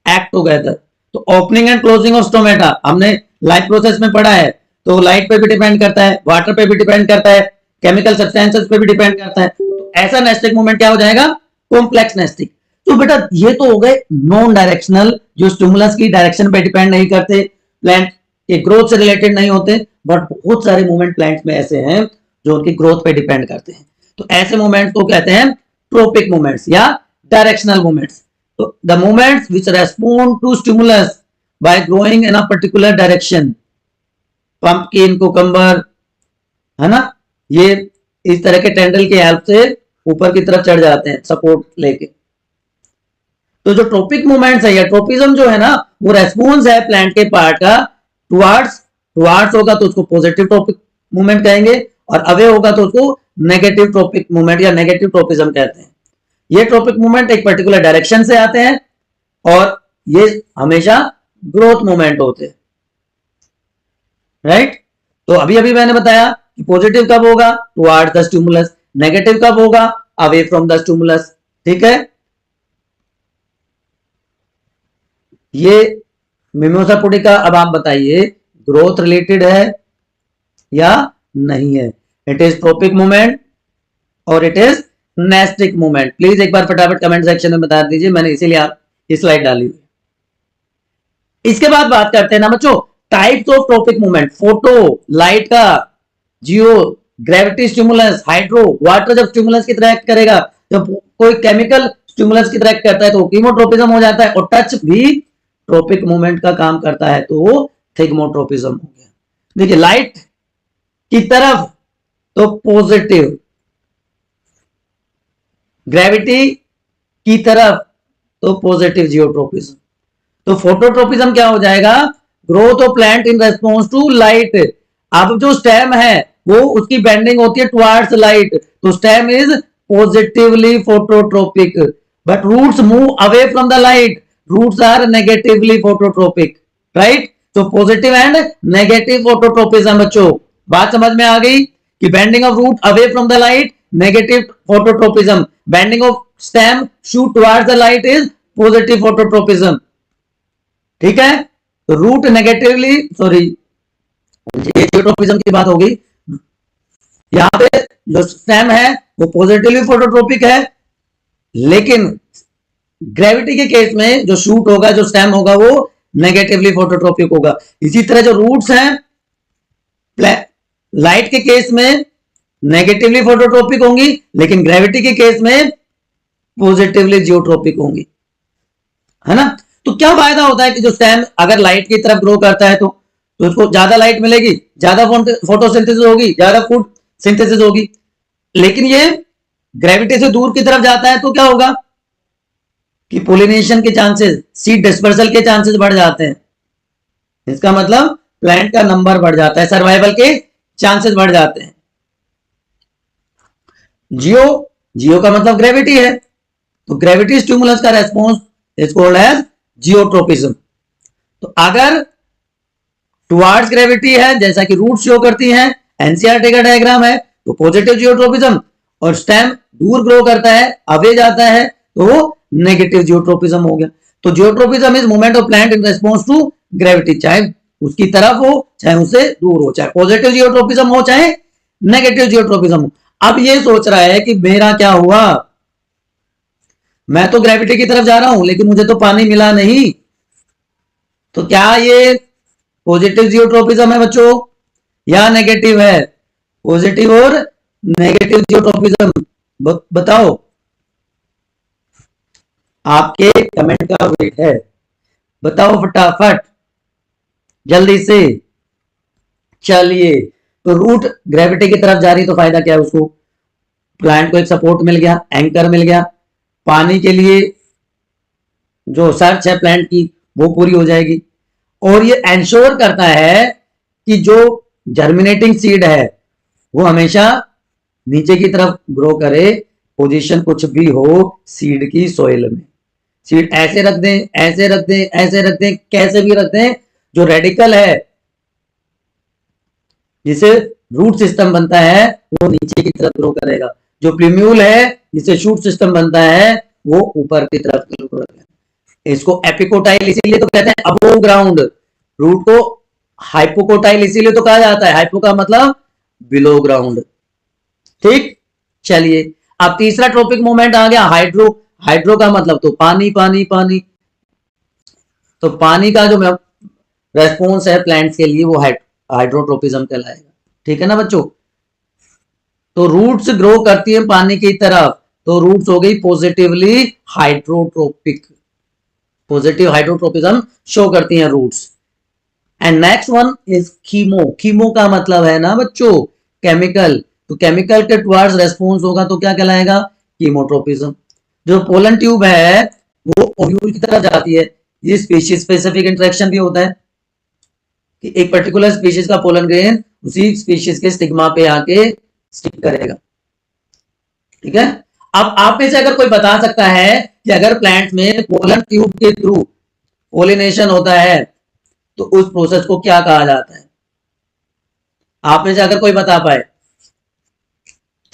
act together, तो opening and closing of stomata हमने लाइफ प्रोसेस में पढ़ा है, तो लाइट पे भी डिपेंड करता है, वाटर पे भी डिपेंड करता है, केमिकल सब्सटेंसेस पे भी डिपेंड करता है। तो ऐसा नेस्टिक मूवमेंट क्या हो जाएगा, कॉम्प्लेक्स नेस्टिक। तो बेटा ये तो हो गए नॉन डायरेक्शनल, जो स्टिमुलस की डायरेक्शन पे डिपेंड नहीं करते, प्लांट के ग्रोथ से रिलेटेड नहीं होते, बट बहुत सारे मूवमेंट प्लांट्स में ऐसे हैं जो उनकी ग्रोथ पे डिपेंड करते हैं। तो ऐसे मूवमेंट्स को कहते हैं ट्रोपिक मूवमेंट्स या डायरेक्शनल मूवमेंट्स। तो the movements which respond to stimulus by growing in a particular direction, pumpkin, cucumber, है ना, ये इस तरह के टेंडल की हेल्प से ऊपर की तरफ चढ़ जाते हैं सपोर्ट लेके। तो जो ट्रोपिक मूवमेंट्स है या ट्रोपिज्म जो है ना, वो रेस्पॉन्स है प्लांट के पार्ट का टुवार्ड्स होगा तो उसको पॉजिटिव ट्रोपिक मूवमेंट कहेंगे, और अवे होगा तो उसको नेगेटिव ट्रोपिक मूवमेंट या नेगेटिव ट्रोपिज्म कहते हैं। ये ट्रोपिक मूवमेंट एक पर्टिकुलर डायरेक्शन से आते हैं और ये हमेशा ग्रोथ मूवमेंट होते हैं, राइट। तो अभी अभी मैंने बताया कि पॉजिटिव कब होगा, टुवर्ड्स द स्टिमुलस, नेगेटिव कब होगा, अवे फ्रॉम द स्टिमुलस, ठीक है। ये मिमोसा पुडिका, अब आप बताइए ग्रोथ रिलेटेड है या नहीं है। इट इज ट्रोपिक मूवमेंट और it is nastic movement. Please एक बार फटाफट कमेंट सेक्शन में बता दीजिए, मैंने इसीलिए आप स्लाइड डाली हुई। इसके बाद बात करते हैं ना बच्चों types of trophic movement. Photo light का, जियो ग्रेविटी स्टिमुलस, हाइड्रो वाटर जब स्टिमुलस की तरह एक्ट करेगा, जब कोई केमिकल स्टिमुलस की तरह एक्ट करता है तो कीमोट्रोपिज्म हो जाता है, और टच भी ट्रोपिक मूवमेंट का काम करता है तो वो थिग्मोट्रोपिज्म हो गया। देखिए लाइट की तरफ तो पॉजिटिव, ग्रेविटी की तरफ तो पॉजिटिव जियोट्रोपिज्म। तो फोटोट्रोपिज्म क्या हो जाएगा, growth of plant in response to light. अब जो स्टेम है वो उसकी बेंडिंग होती है टुवर्ड्स लाइट, तो stem is positively phototropic, but roots move away from the light, roots are negatively phototropic, right. तो पॉजिटिव एंड नेगेटिव फोटोट्रोपिज्म। बच्चों बात समझ में आ गई कि bending of root away from the light negative phototropism, bending of stem shoot towards the light is positive phototropism, ठीक है। तो रूट नेगेटिवली सॉरी जियोट्रोपिज्म की बात होगी, यहां पे जो स्टेम है वो पॉजिटिवली फोटोट्रोपिक है, लेकिन ग्रेविटी के केस में जो शूट होगा, जो स्टेम होगा, वो नेगेटिवली फोटोट्रोपिक होगा। इसी तरह जो रूट्स हैं लाइट के केस में नेगेटिवली फोटोट्रोपिक होंगी, लेकिन ग्रेविटी के केस में पॉजिटिवली जियोट्रोपिक होंगी, है ना। तो क्या फायदा होता है कि जो स्टेम अगर लाइट की तरफ ग्रो करता है तो उसको ज्यादा लाइट मिलेगी, ज्यादा फोटोसिंथेसिस होगी, ज्यादा फूड सिंथेसिस होगी। लेकिन ये ग्रेविटी से दूर की तरफ जाता है तो क्या होगा कि पोलिनेशन के चांसेस, सीड डिस्पर्सल के चांसेस बढ़ जाते हैं। इसका मतलब प्लांट का नंबर बढ़ जाता है, सर्वाइवल के चांसेस बढ़ जाते हैं। जियो का मतलब ग्रेविटी है, तो ग्रेविटी स्टिमुलस का response is called as geotropism. तो अगर टुवर्ड्स ग्रेविटी है जैसा कि रूट शो करती हैं, एनसीईआरटी का डायग्राम है, तो पॉजिटिव जियोट्रोपिज्म, और स्टेम दूर ग्रो करता है, अवे जाता है, तो नेगेटिव जियोट्रोपिज्म हो गया। तो geotropism is movement of plant in response to gravity, चाहे उसकी तरफ हो चाहे उससे दूर हो, चाहे पॉजिटिव जियोट्रोपिज्म हो चाहे नेगेटिव जियोट्रोपिज्म हो। अब ये सोच रहा है कि मेरा क्या हुआ, मैं तो ग्रेविटी की तरफ जा रहा हूं लेकिन मुझे तो पानी मिला नहीं, तो क्या ये पॉजिटिव जियोट्रोपिज्म है बच्चों या नेगेटिव है? पॉजिटिव और नेगेटिव जियोट्रोपिज्म बताओ, आपके कमेंट का वेट है, बताओ फटाफट जल्दी से। चलिए, तो रूट ग्रेविटी की तरफ जा रही, तो फायदा क्या है उसको? प्लांट को एक सपोर्ट मिल गया, एंकर मिल गया, पानी के लिए जो सर्च है प्लांट की वो पूरी हो जाएगी, और ये एंश्योर करता है कि जो जर्मिनेटिंग सीड है वो हमेशा नीचे की तरफ ग्रो करे, पोजीशन कुछ भी हो सीड की सोइल में। सीड ऐसे रख दें, ऐसे रख दें, ऐसे रख दें, कैसे भी रख दें, जो रेडिकल है जिसे रूट सिस्टम बनता है वो नीचे की तरफ ग्रो करेगा, जो प्लूम्यूल है जिसे शूट सिस्टम बनता है वो ऊपर की तरफ ग्रो करेगा। इसको एपिकोटाइल इसीलिए तो कहते हैं अबोव ग्राउंड, रूट को हाइपोकोटाइल इसीलिए तो कहा जाता है, हाइपो का मतलब बिलो ग्राउंड। ठीक, चलिए अब तीसरा ट्रॉपिक मूवमेंट आ गया हाइड्रो। हाइड्रो का मतलब तो पानी पानी पानी, तो पानी का जो रेस्पॉन्स है प्लांट्स के लिए वो हाइड्रोट्रोपिज्म कहलाएगा। ठीक है ना बच्चों? तो रूट्स ग्रो करती है पानी की तरफ, तो रूट्स हो गई positively hydrotropic, positive hydrotropism show करती हैं roots. And next one is chemo. Chemo का मतलब है ना बच्चों केमिकल, तो केमिकल के टुवर्ड्स रेस्पॉन्स होगा तो क्या कहलाएगा? कीमोट्रोपिज्म। जो पोलन ट्यूब है वो ओव्यूल की तरफ जाती है, ये स्पीशीज स्पेसिफिक इंटरेक्शन भी होता है कि एक पर्टिकुलर स्पीशीज का पोलन ग्रेन उसी स्पीशीज के स्टिग्मा पे आके स्टिक करेगा। ठीक है, अब आप में से अगर कोई बता सकता है कि अगर प्लांट में पोलन ट्यूब के थ्रू पोलिनेशन होता है तो उस प्रोसेस को क्या कहा जाता है? आप में से अगर कोई बता पाए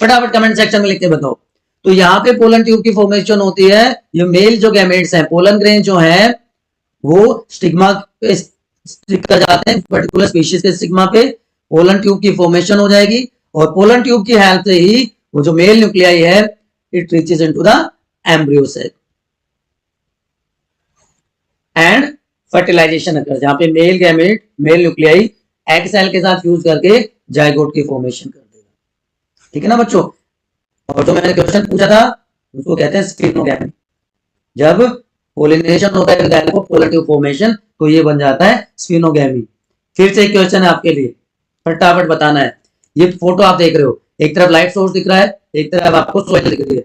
फटाफट कमेंट सेक्शन में लिख के बताओ। तो यहाँ पे पोलन ट्यूब की फॉर्मेशन होती है, ये मेल जो गैमेट्स हैं, पोलन ग्रेन जो है वो स्टिग्मा पे स्टिक कर जाते हैं, पर्टिकुलर स्पीशीज के स्टिग्मा पे पोलन ट्यूब की फॉर्मेशन हो जाएगी, और पोलन ट्यूब की हेल्प से ही वो जो मेल न्यूक्लियाई है it reaches into the embryo cell and fertilization occur, जहां पे male gamete male nuclei egg cell के साथ फ्यूज करके जाइगोट की फॉर्मेशन कर देगा। ठीक है ना बच्चों? और जो मैंने क्वेश्चन पूछा था उसको कहते हैं स्फिनोगैमी। जब पोलिनेशन होता है पोलन ट्यूब फॉर्मेशन तो ये बन जाता है स्फिनोगैमी। फिर से एक क्वेश्चन है आपके लिए, फटाफट बताना है। ये फोटो आप देख रहे हो, एक तरफ लाइट सोर्स दिख रहा है, एक तरफ आपको सोइल दिख रही है।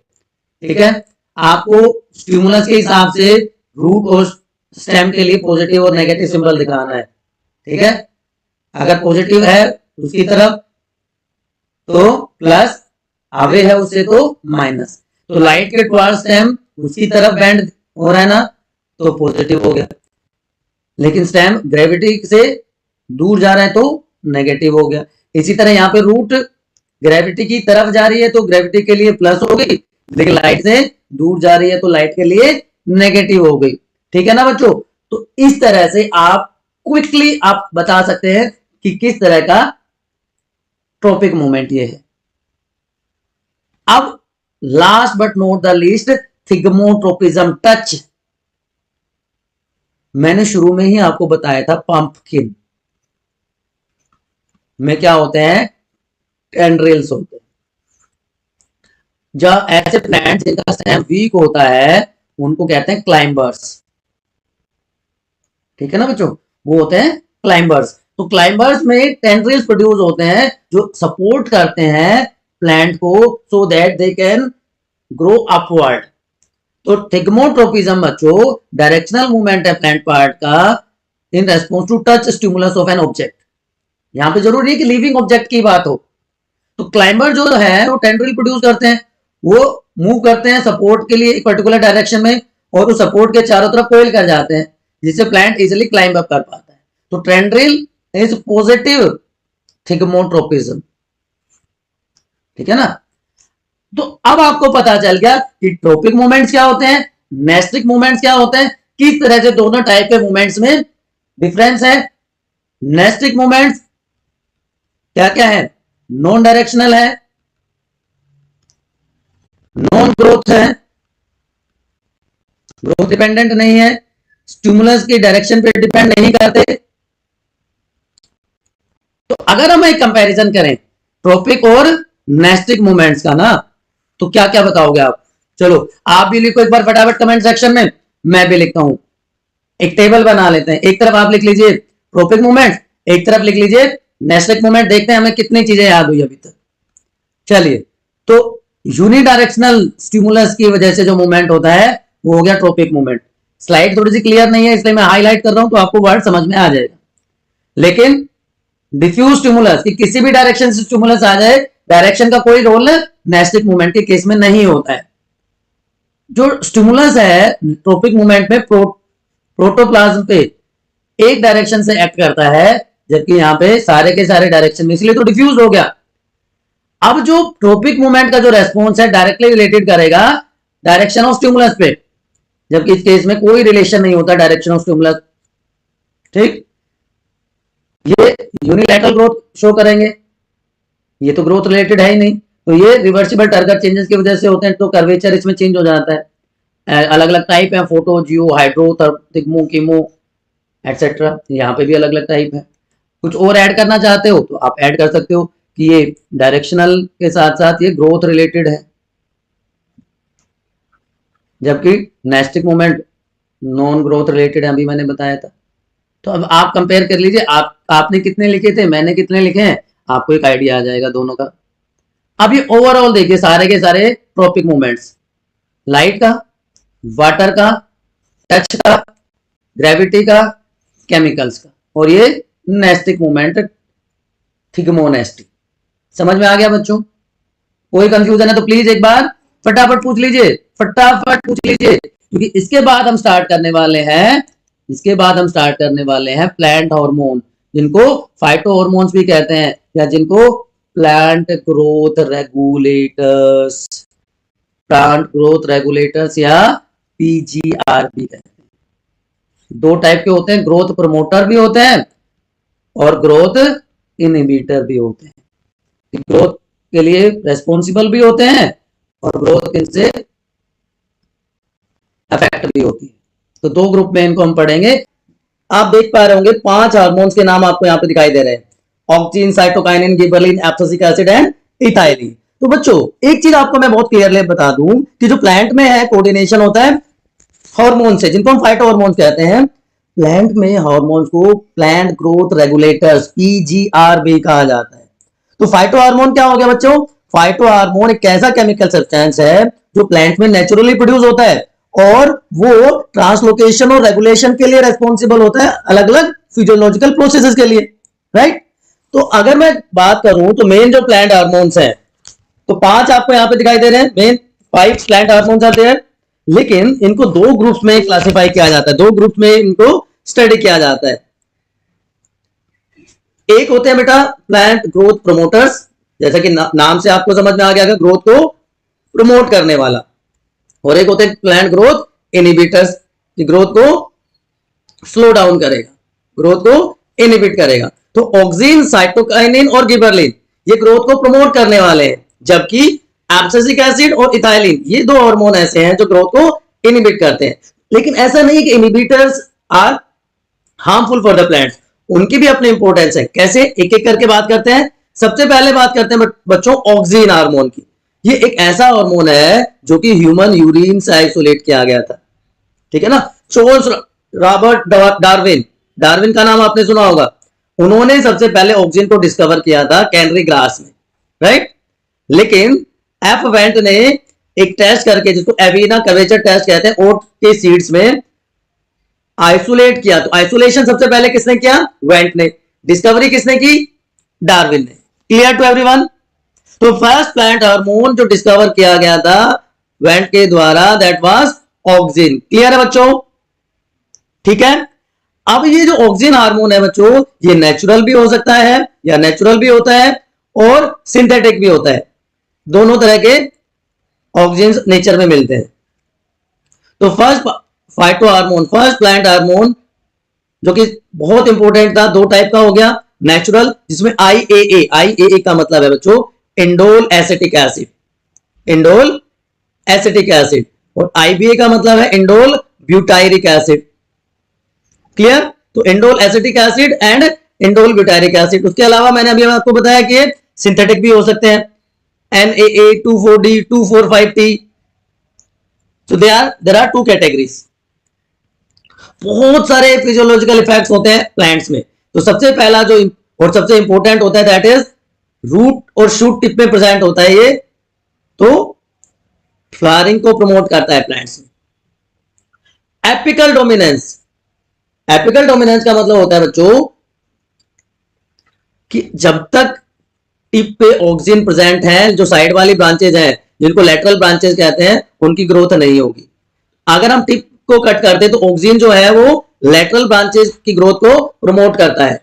ठीक है, आपको स्टिमुलस के हिसाब से रूट और स्टेम के लिए पॉजिटिव और नेगेटिव सिंबल दिखाना है। ठीक है, अगर पॉजिटिव है उसकी तरफ तो प्लस, अवे है उससे तो माइनस। तो लाइट के टुवर्ड्स स्टेम उसकी तरफ बेंड हो रहा है ना, तो पॉजिटिव हो गया, लेकिन स्टेम ग्रेविटी से दूर जा रहा है तो नेगेटिव हो गया। इसी तरह यहाँ पे रूट ग्रेविटी की तरफ जा रही है तो ग्रेविटी के लिए प्लस हो गई, लेकिन लाइट से दूर जा रही है तो लाइट के लिए नेगेटिव हो गई। ठीक है ना बच्चों? तो इस तरह से आप क्विकली आप बता सकते हैं कि किस तरह का ट्रॉपिक मूवमेंट ये है। अब last but not the least, thigmotropism touch. मैंने शुरू में ही आपको बताया था पंपकिन में क्या होते हैं? टेंड्रिल्स होते हैं। जब ऐसे प्लांट जिनका स्टेम वीक होता है उनको कहते हैं क्लाइंबर्स। ठीक है ना बच्चों? वो होते हैं क्लाइंबर्स। तो क्लाइंबर्स में टेंड्रिल्स प्रोड्यूस होते हैं जो सपोर्ट करते हैं प्लांट को so that they can grow upward. तो थिग्मोट्रोपिज्म बच्चों डायरेक्शनल मूवमेंट है प्लांट पार्ट का in response to touch stimulus of an object. यहां पे जरूरी है कि लिविंग ऑब्जेक्ट की बात हो। तो क्लाइंबर जो है वो टेंड्रिल प्रोड्यूस करते हैं, वो मूव करते हैं सपोर्ट के लिए एक पर्टिकुलर डायरेक्शन में, और वो सपोर्ट के चारों तरफ कोइल कर जाते हैं जिससे प्लांट इजिली क्लाइंब अप कर पाता है। तो टेंड्रिल इज पॉजिटिव थिग्मोट्रोपिज्म। ठीक है ना? तो अब आपको पता चल गया कि ट्रॉपिक मूवमेंट्स क्या होते हैं, नेस्टिक मूवमेंट्स क्या होते हैं, किस तरह से दोनों टाइप के मूवमेंट्स में डिफरेंस है। नेस्टिक मूवमेंट्स क्या क्या है? नॉन डायरेक्शनल है, नॉन ग्रोथ है, ग्रोथ डिपेंडेंट नहीं है, स्टिमुलस की डायरेक्शन पे डिपेंड नहीं करते। तो अगर हम एक कंपैरिजन करें ट्रॉपिक और नेस्टिक मूवमेंट्स का ना, तो क्या क्या बताओगे आप? चलो आप भी लिखो एक बार फटाफट कमेंट सेक्शन में, मैं भी लिखता हूं। एक टेबल बना लेते हैं, एक तरफ आप लिख लीजिए ट्रॉपिक मूवमेंट, एक तरफ लिख लीजिए नेस्टिक मूवमेंट। देखते हैं हमें कितनी चीजें याद हुई अभी तक। चलिए, तो यूनिडायरेक्शनल स्टिमुलस की वजह से जो मूवमेंट होता है वो हो गया ट्रॉपिक मूवमेंट। स्लाइड थोड़ी सी क्लियर नहीं है इसलिए मैं हाईलाइट कर रहा हूं, तो आपको वर्ड समझ में आ जाएगा। लेकिन डिफ्यूज स्टिमुलस की किसी भी डायरेक्शन से स्टिमुलस आ जाए, डायरेक्शन का कोई रोल नेस्टिक मूवमेंट के केस में नहीं होता है। जो स्टिमुलस है ट्रॉपिक मूवमेंट में प्रोटोप्लाज्म पे एक डायरेक्शन से एक्ट करता है, जबकि यहां पे सारे के सारे डायरेक्शन में, इसलिए तो डिफ्यूज हो गया। अब जो ट्रॉपिक मूवमेंट का जो रेस्पॉन्स है डायरेक्टली रिलेटेड करेगा डायरेक्शन ऑफ स्टिमुलस पे, जबकि इस केस में कोई रिलेशन नहीं होता डायरेक्शन ऑफ स्टिमुलस। ठीक, ये यूनिलैटरल ग्रोथ शो करेंगे, ये तो ग्रोथ रिलेटेड है ही नहीं। तो ये रिवर्सिबल टर्गर चेंजेस की वजह से होते हैं, तो कर्वेचर इसमें चेंज हो जाता है। अलग अलग टाइप है, फोटो, जियो, हाइड्रो, थिग्मो, कीमो एटसेट्रा। यहाँ पे भी अलग अलग टाइप है। कुछ और ऐड करना चाहते हो तो आप ऐड कर सकते हो कि ये डायरेक्शनल के साथ साथ ये ग्रोथ रिलेटेड है, जबकि nastic movement non growth related है, अभी मैंने बताया था। तो अब आप कंपेयर कर लीजिए, आपने कितने लिखे थे, मैंने कितने लिखे हैं, आपको एक आइडिया आ जाएगा दोनों का। अब ये ओवरऑल देखिए सारे के सारे ट्रॉपिक मूवमेंट्स, लाइट का, वाटर का, टच का, ग्रेविटी का, केमिकल्स का, और ये नेस्टिक मूवमेंट थिग्मोनेस्टिक। समझ में आ गया बच्चों? कोई कंफ्यूजन है तो प्लीज एक बार फटाफट पूछ लीजिए, फटाफट पूछ लीजिए, क्योंकि इसके बाद हम स्टार्ट करने वाले हैं, इसके बाद हम स्टार्ट करने वाले हैं प्लांट हार्मोन, जिनको फाइटो हार्मोन्स भी कहते हैं, या जिनको plant growth regulators, plant growth regulators या पीजीआर भी कहते हैं। दो टाइप के होते हैं, ग्रोथ प्रमोटर भी होते हैं और ग्रोथ इनहिबिटर भी होते हैं। ग्रोथ के लिए रेस्पॉन्सिबल भी होते हैं और ग्रोथ इनसे अफेक्ट भी होती है। तो दो ग्रुप में इनको हम पढ़ेंगे। आप देख पा रहे होंगे 5 हार्मोन्स के नाम आपको यहाँ पे दिखाई दे रहे हैं, auxin, cytokinin, gibberellin, abscisic acid and ethylene. तो बच्चों एक चीज आपको मैं बहुत क्लियरली बता दूं कि जो प्लांट में है कोऑर्डिनेशन होता है हार्मोन से, जिनको हम फाइटो हार्मोन्स कहते हैं। प्लांट में हार्मोन्स को प्लांट ग्रोथ रेगुलेटर्स पीजीआर भी कहा जाता है। तो फाइटो हार्मोन क्या हो गया बच्चों? फाइटो हार्मोन एक ऐसा केमिकल सब्सटेंस है जो प्लांट में नेचुरली प्रोड्यूस होता है और वो ट्रांसलोकेशन और रेगुलेशन के लिए रेस्पॉन्सिबल होता है, अलग अलग फिजियोलॉजिकल प्रोसेसेस के लिए, राइट। तो अगर मैं बात करूं तो मेन जो प्लांट हार्मोन्स हैं, तो 5 आपको यहां पे दिखाई दे रहे हैं, मेन 5 प्लांट हार्मोन्स आते हैं। लेकिन इनको 2 ग्रुप्स में क्लासिफाई किया जाता है, 2 ग्रुप्स में इनको स्टडी किया जाता है। एक होते हैं बेटा प्लांट ग्रोथ प्रमोटर्स, जैसा कि नाम से आपको समझ में आ गया, ग्रोथ को प्रमोट करने वाला, और एक होते हैं प्लांट ग्रोथ इनहिबिटर्स, ग्रोथ को स्लो डाउन करेगा, ग्रोथ को इनहिबिट करेगा। तो ऑक्सिन, साइटोकाइनिन और गिबरलिन ये ग्रोथ को प्रमोट करने वाले हैं, जबकि एब्सिसिक एसिड और इथाइलिन ये 2 हार्मोन ऐसे हैं जो ग्रोथ को इनहिबिट करते हैं। लेकिन ऐसा नहीं कि inhibitors are harmful for the plants, उनकी भी अपनी इंपॉर्टेंस है। कैसे, एक एक करके बात करते हैं। सबसे पहले बात करते हैं बच्चों ऑक्सिन हार्मोन की। ये एक ऐसा हार्मोन है जो कि ह्यूमन यूरिन से आइसोलेट किया गया था, ठीक है ना। चार्ल्स रॉबर्ट डार्विन, डार्विन का नाम आपने सुना होगा, उन्होंने सबसे पहले ऑक्सिन को डिस्कवर किया था कैनरी ग्रास में, राइट। लेकिन एफ वेंट ने एक टेस्ट करके, जिसको एविना कर्वेचर टेस्ट कहते हैं, ओट के सीड्स में आइसोलेट किया। तो आइसोलेशन सबसे पहले किसने किया? वेंट ने। डिस्कवरी किसने की? डार्विन ने। Clear to everyone? तो फर्स्ट प्लांट हार्मोन जो डिस्कवर किया गया था वेंट के द्वारा, दैट वाज ऑक्सिन। क्लियर है बच्चों? ठीक है। अब ये जो ऑक्सिन हार्मोन है बच्चों, ये नेचुरल भी हो सकता है या नेचुरल भी होता है और सिंथेटिक भी होता है, दोनों तरह के ऑक्सिन नेचर में मिलते हैं। तो first phyto hormone, first plant hormone जो कि बहुत इंपॉर्टेंट था, 2 टाइप का हो गया, नेचुरल जिसमें IAA का मतलब है बच्चों indole acetic acid, indole acetic acid, और IBA का मतलब है इंडोल ब्यूटायरिक एसिड, क्लियर? तो indole acetic acid and indole butyric acid. उसके अलावा मैंने अभी आपको बताया कि सिंथेटिक भी हो सकते हैं, NAA24D 245T। So there are two categories। बहुत सारे फिजियोलॉजिकल इफेक्ट्स होते हैं प्लांट्स में। तो सबसे पहला जो और सबसे इंपॉर्टेंट होता है दैट इज रूट और शूट टिप में प्रेजेंट होता है ये, तो फ्लावरिंग को प्रमोट करता है प्लांट्स में। एपिकल डोमिनेंस, एपिकल डोमिनेंस का मतलब होता है बच्चों कि जब तक टिप पे ऑक्सिन प्रेजेंट है, जो साइड वाली ब्रांचेज हैं जिनको लेटरल ब्रांचेज कहते हैं, उनकी ग्रोथ नहीं होगी। अगर हम टिप को कट करते हैं तो ऑक्सिन जो है वो लेटरल ब्रांचेज की ग्रोथ को प्रमोट करता है,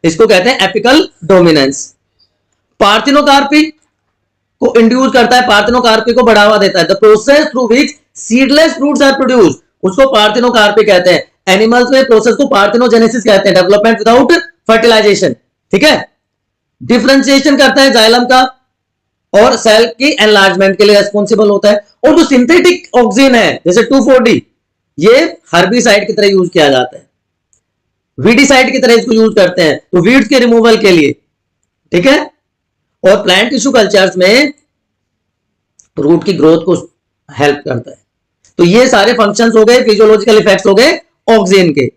इसको कहते हैं एपिकल डोमिनेंस। पार्थिनोकार्पी को इंड्यूस करता है, पार्थिनोकार्पी को बढ़ावा देता है। The process through which seedless fruits are produced, उसको पार्थिनोकार्पी कहते हैं। एनिमल्स में प्रोसेस को पार्थिनोजेनेसिस कहते हैं, डेवलपमेंट विदाउट फर्टिलाइजेशन। ठीक है, डिफरेंशिएशन करता है जाइलम का और सेल की एनलार्जमेंट के लिए रेस्पॉन्सिबल होता है। और जो सिंथेटिक ऑक्सिन है जैसे 2,4-D, ये हर्बिसाइड की तरह यूज किया जाता है, वीडिसाइड की तरह इसको यूज करते हैं तो वीड्स के रिमूवल के लिए। ठीक है, और प्लांट टिश्यू कल्चर्स में रूट की ग्रोथ को हेल्प करता है। तो ये सारे फंक्शंस हो गए, फिजियोलॉजिकल इफेक्ट्स हो गए ऑक्सिन के।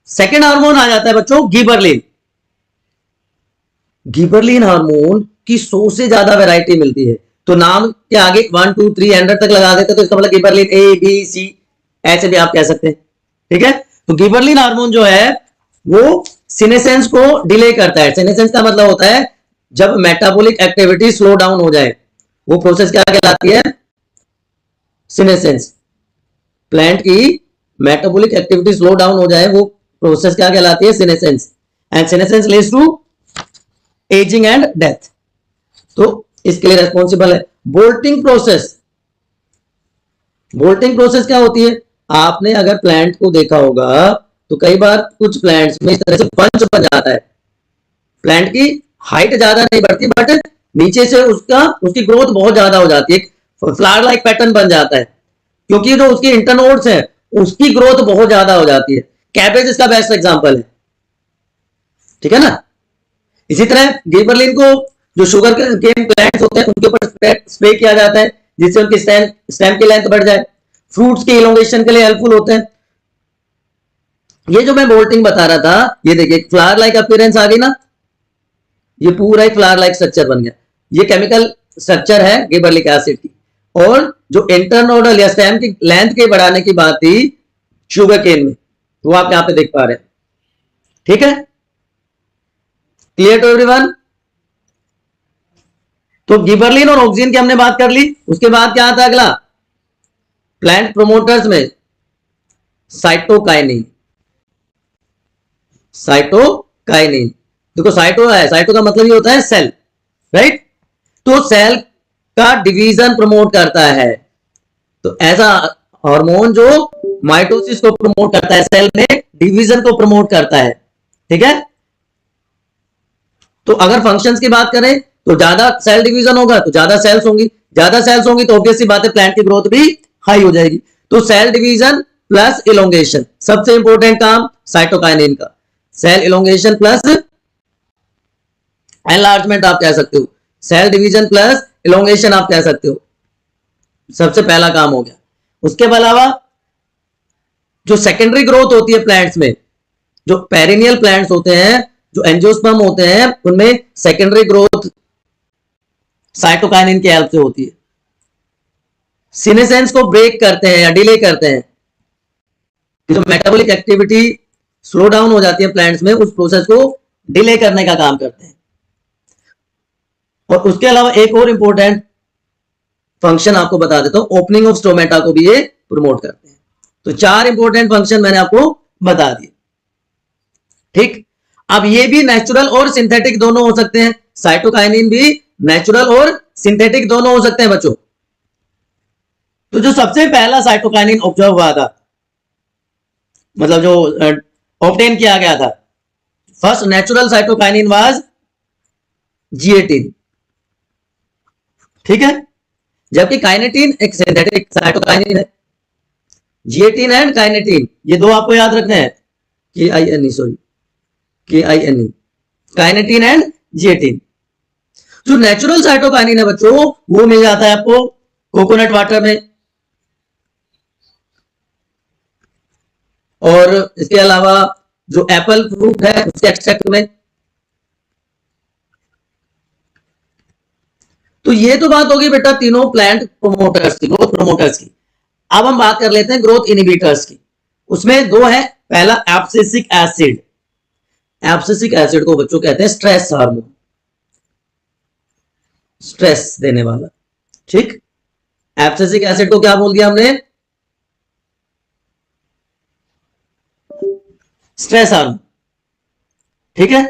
सेकेंड हार्मोन आ जाता है बच्चों गिबरलिन। गिबरलिन हार्मोन की 100 से ज्यादा वैरायटी मिलती है। तो नाम के आगे 1 2 3 100 तक लगा देते, तो इसका मतलब गिबरलिन A B C ऐसे भी आप कह सकते हैं। ठीक है, तो गिबरलिन हार्मोन जो है वो सीनेसेंस को डिले करता है। सीनेसेंस का मतलब होता है जब मेटाबॉलिक एक्टिविटी स्लो डाउन हो जाए, वो प्रोसेस क्या कहलाती है? सीनेसेंस। प्लांट की मेटाबॉलिक एक्टिविटी स्लो डाउन हो जाए वो प्रोसेस क्या कहलाती है? Senescence. And senescence leads to ageing and death. तो इसके लिए रेस्पॉन्सिबल है बोल्टिंग प्रोसेस। बोल्टिंग प्रोसेस क्या होती है? आपने अगर प्लांट को देखा होगा तो कई बार कुछ प्लांट्स में इस तरह से बंच बन जाता है, प्लांट की हाइट ज्यादा नहीं बढ़ती बट नीचे से उसकी ग्रोथ बहुत ज्यादा हो जाती है, फ्लावर लाइक पैटर्न बन जाता है, क्योंकि जो उसकी इंटरनोड्स हैं उसकी ग्रोथ बहुत ज्यादा हो जाती है। कैबेज इसका बेस्ट एग्जांपल है। ठीक है ना? इसी तरह गिबरलिन को जो शुगर केन प्लांट्स होते हैं उनके ऊपर स्प्रे किया जाता है जिससे उनकी स्टेम की लेंथ बढ़ जाए। फ्रूट्स के इलोंगेशन के लिए हेल्पफुल होते हैं। ये जो मैं बोल्टिंग बता रहा था, ये देखिए फ्लावर लाइक अपीयरेंस आ गई ना, ये पूरा एक फ्लावर लाइक स्ट्रक्चर बन गया। ये केमिकल स्ट्रक्चर है गिबरलिक एसिड की। और जो इंटरनोडल या स्टेम की लेंथ के बढ़ाने की बात थी शुगर केन में, वो आप यहां पे देख पा रहे हैं। ठीक है, क्लियर टू एवरीवन? तो गिबरलिन और ऑक्सिन की हमने बात कर ली। उसके बाद क्या आता है अगला? प्लांट प्रोमोटर्स में साइटोकाइनिन। साइटोकाइनिन, देखो साइटो है, साइटो का मतलब ये होता है सेल, राइट? तो सेल का डिवीजन प्रमोट करता है। तो ऐसा हार्मोन जो माइटोसिस को प्रमोट करता है, सेल में डिवीजन को प्रमोट करता है। ठीक है, तो अगर फंक्शंस की बात करें तो ज्यादा सेल डिवीजन होगा तो ज्यादा सेल्स होंगी, ज्यादा सेल्स होंगी तो ऑब्वियस सी बात है प्लांट की ग्रोथ भी हाई हो जाएगी। तो सेल डिवीजन प्लस इलोंगेशन, सबसे इंपॉर्टेंट काम साइटोकाइनिन का। सेल इलोंगेशन प्लस एनलार्जमेंट आप कह सकते हो, सेल डिवीजन प्लस इलोंगेशन आप कह सकते हो, सबसे पहला काम हो गया। उसके अलावा जो सेकेंडरी ग्रोथ होती है प्लांट्स में, जो पेरिनियल प्लांट्स होते हैं, जो एंजियोस्पर्म होते हैं, उनमें सेकेंडरी ग्रोथ साइटोकाइनिन की हेल्प से होती है। सीनेसेंस को ब्रेक करते हैं या डिले करते हैं, जो मेटाबॉलिक एक्टिविटी स्लो डाउन हो जाती है प्लांट्स में, उस प्रोसेस को डिले करने का काम करते हैं। और उसके अलावा एक और इंपॉर्टेंट फंक्शन आपको बता देता हूं, ओपनिंग ऑफ स्टोमेटा को भी ये प्रमोट करते हैं। तो 4 इंपॉर्टेंट फंक्शन मैंने आपको बता दिए। ठीक, अब ये भी नेचुरल और सिंथेटिक दोनों हो सकते हैं। साइटोकाइनिन भी नेचुरल और सिंथेटिक दोनों हो सकते हैं बच्चों। तो जो सबसे पहला साइटोकाइनिन ऑब्जर्व हुआ था, मतलब जो ऑब्टेन किया गया था, first natural cytokinin was G18। ठीक है, जबकि काइनेटिन एक सिंथेटिक साइटोकाइनिन है। G18 एंड काइनेटिन, ये दो आपको याद रखने हैं। KINE, sorry KINE, kinetin and zeatin. जो नेचुरल साइटोकाइनिन है बच्चों, वो मिल जाता है आपको कोकोनट वाटर में, और इसके अलावा जो एप्पल फ्रूट है उसके एक्सट्रैक्ट में। तो ये तो बात होगी बेटा तीनों प्लांट प्रोमोटर्स की, ग्रोथ प्रोमोटर्स की। अब हम बात कर लेते हैं ग्रोथ इनहिबिटर्स की। उसमें दो है, पहला एब्सिसिक एसिड। एब्सिसिक एसिड को बच्चों कहते हैं स्ट्रेस हार्मोन, स्ट्रेस देने वाला। ठीक, एब्सिसिक एसिड को क्या बोल दिया हमने? Stress hormone. ठीक है,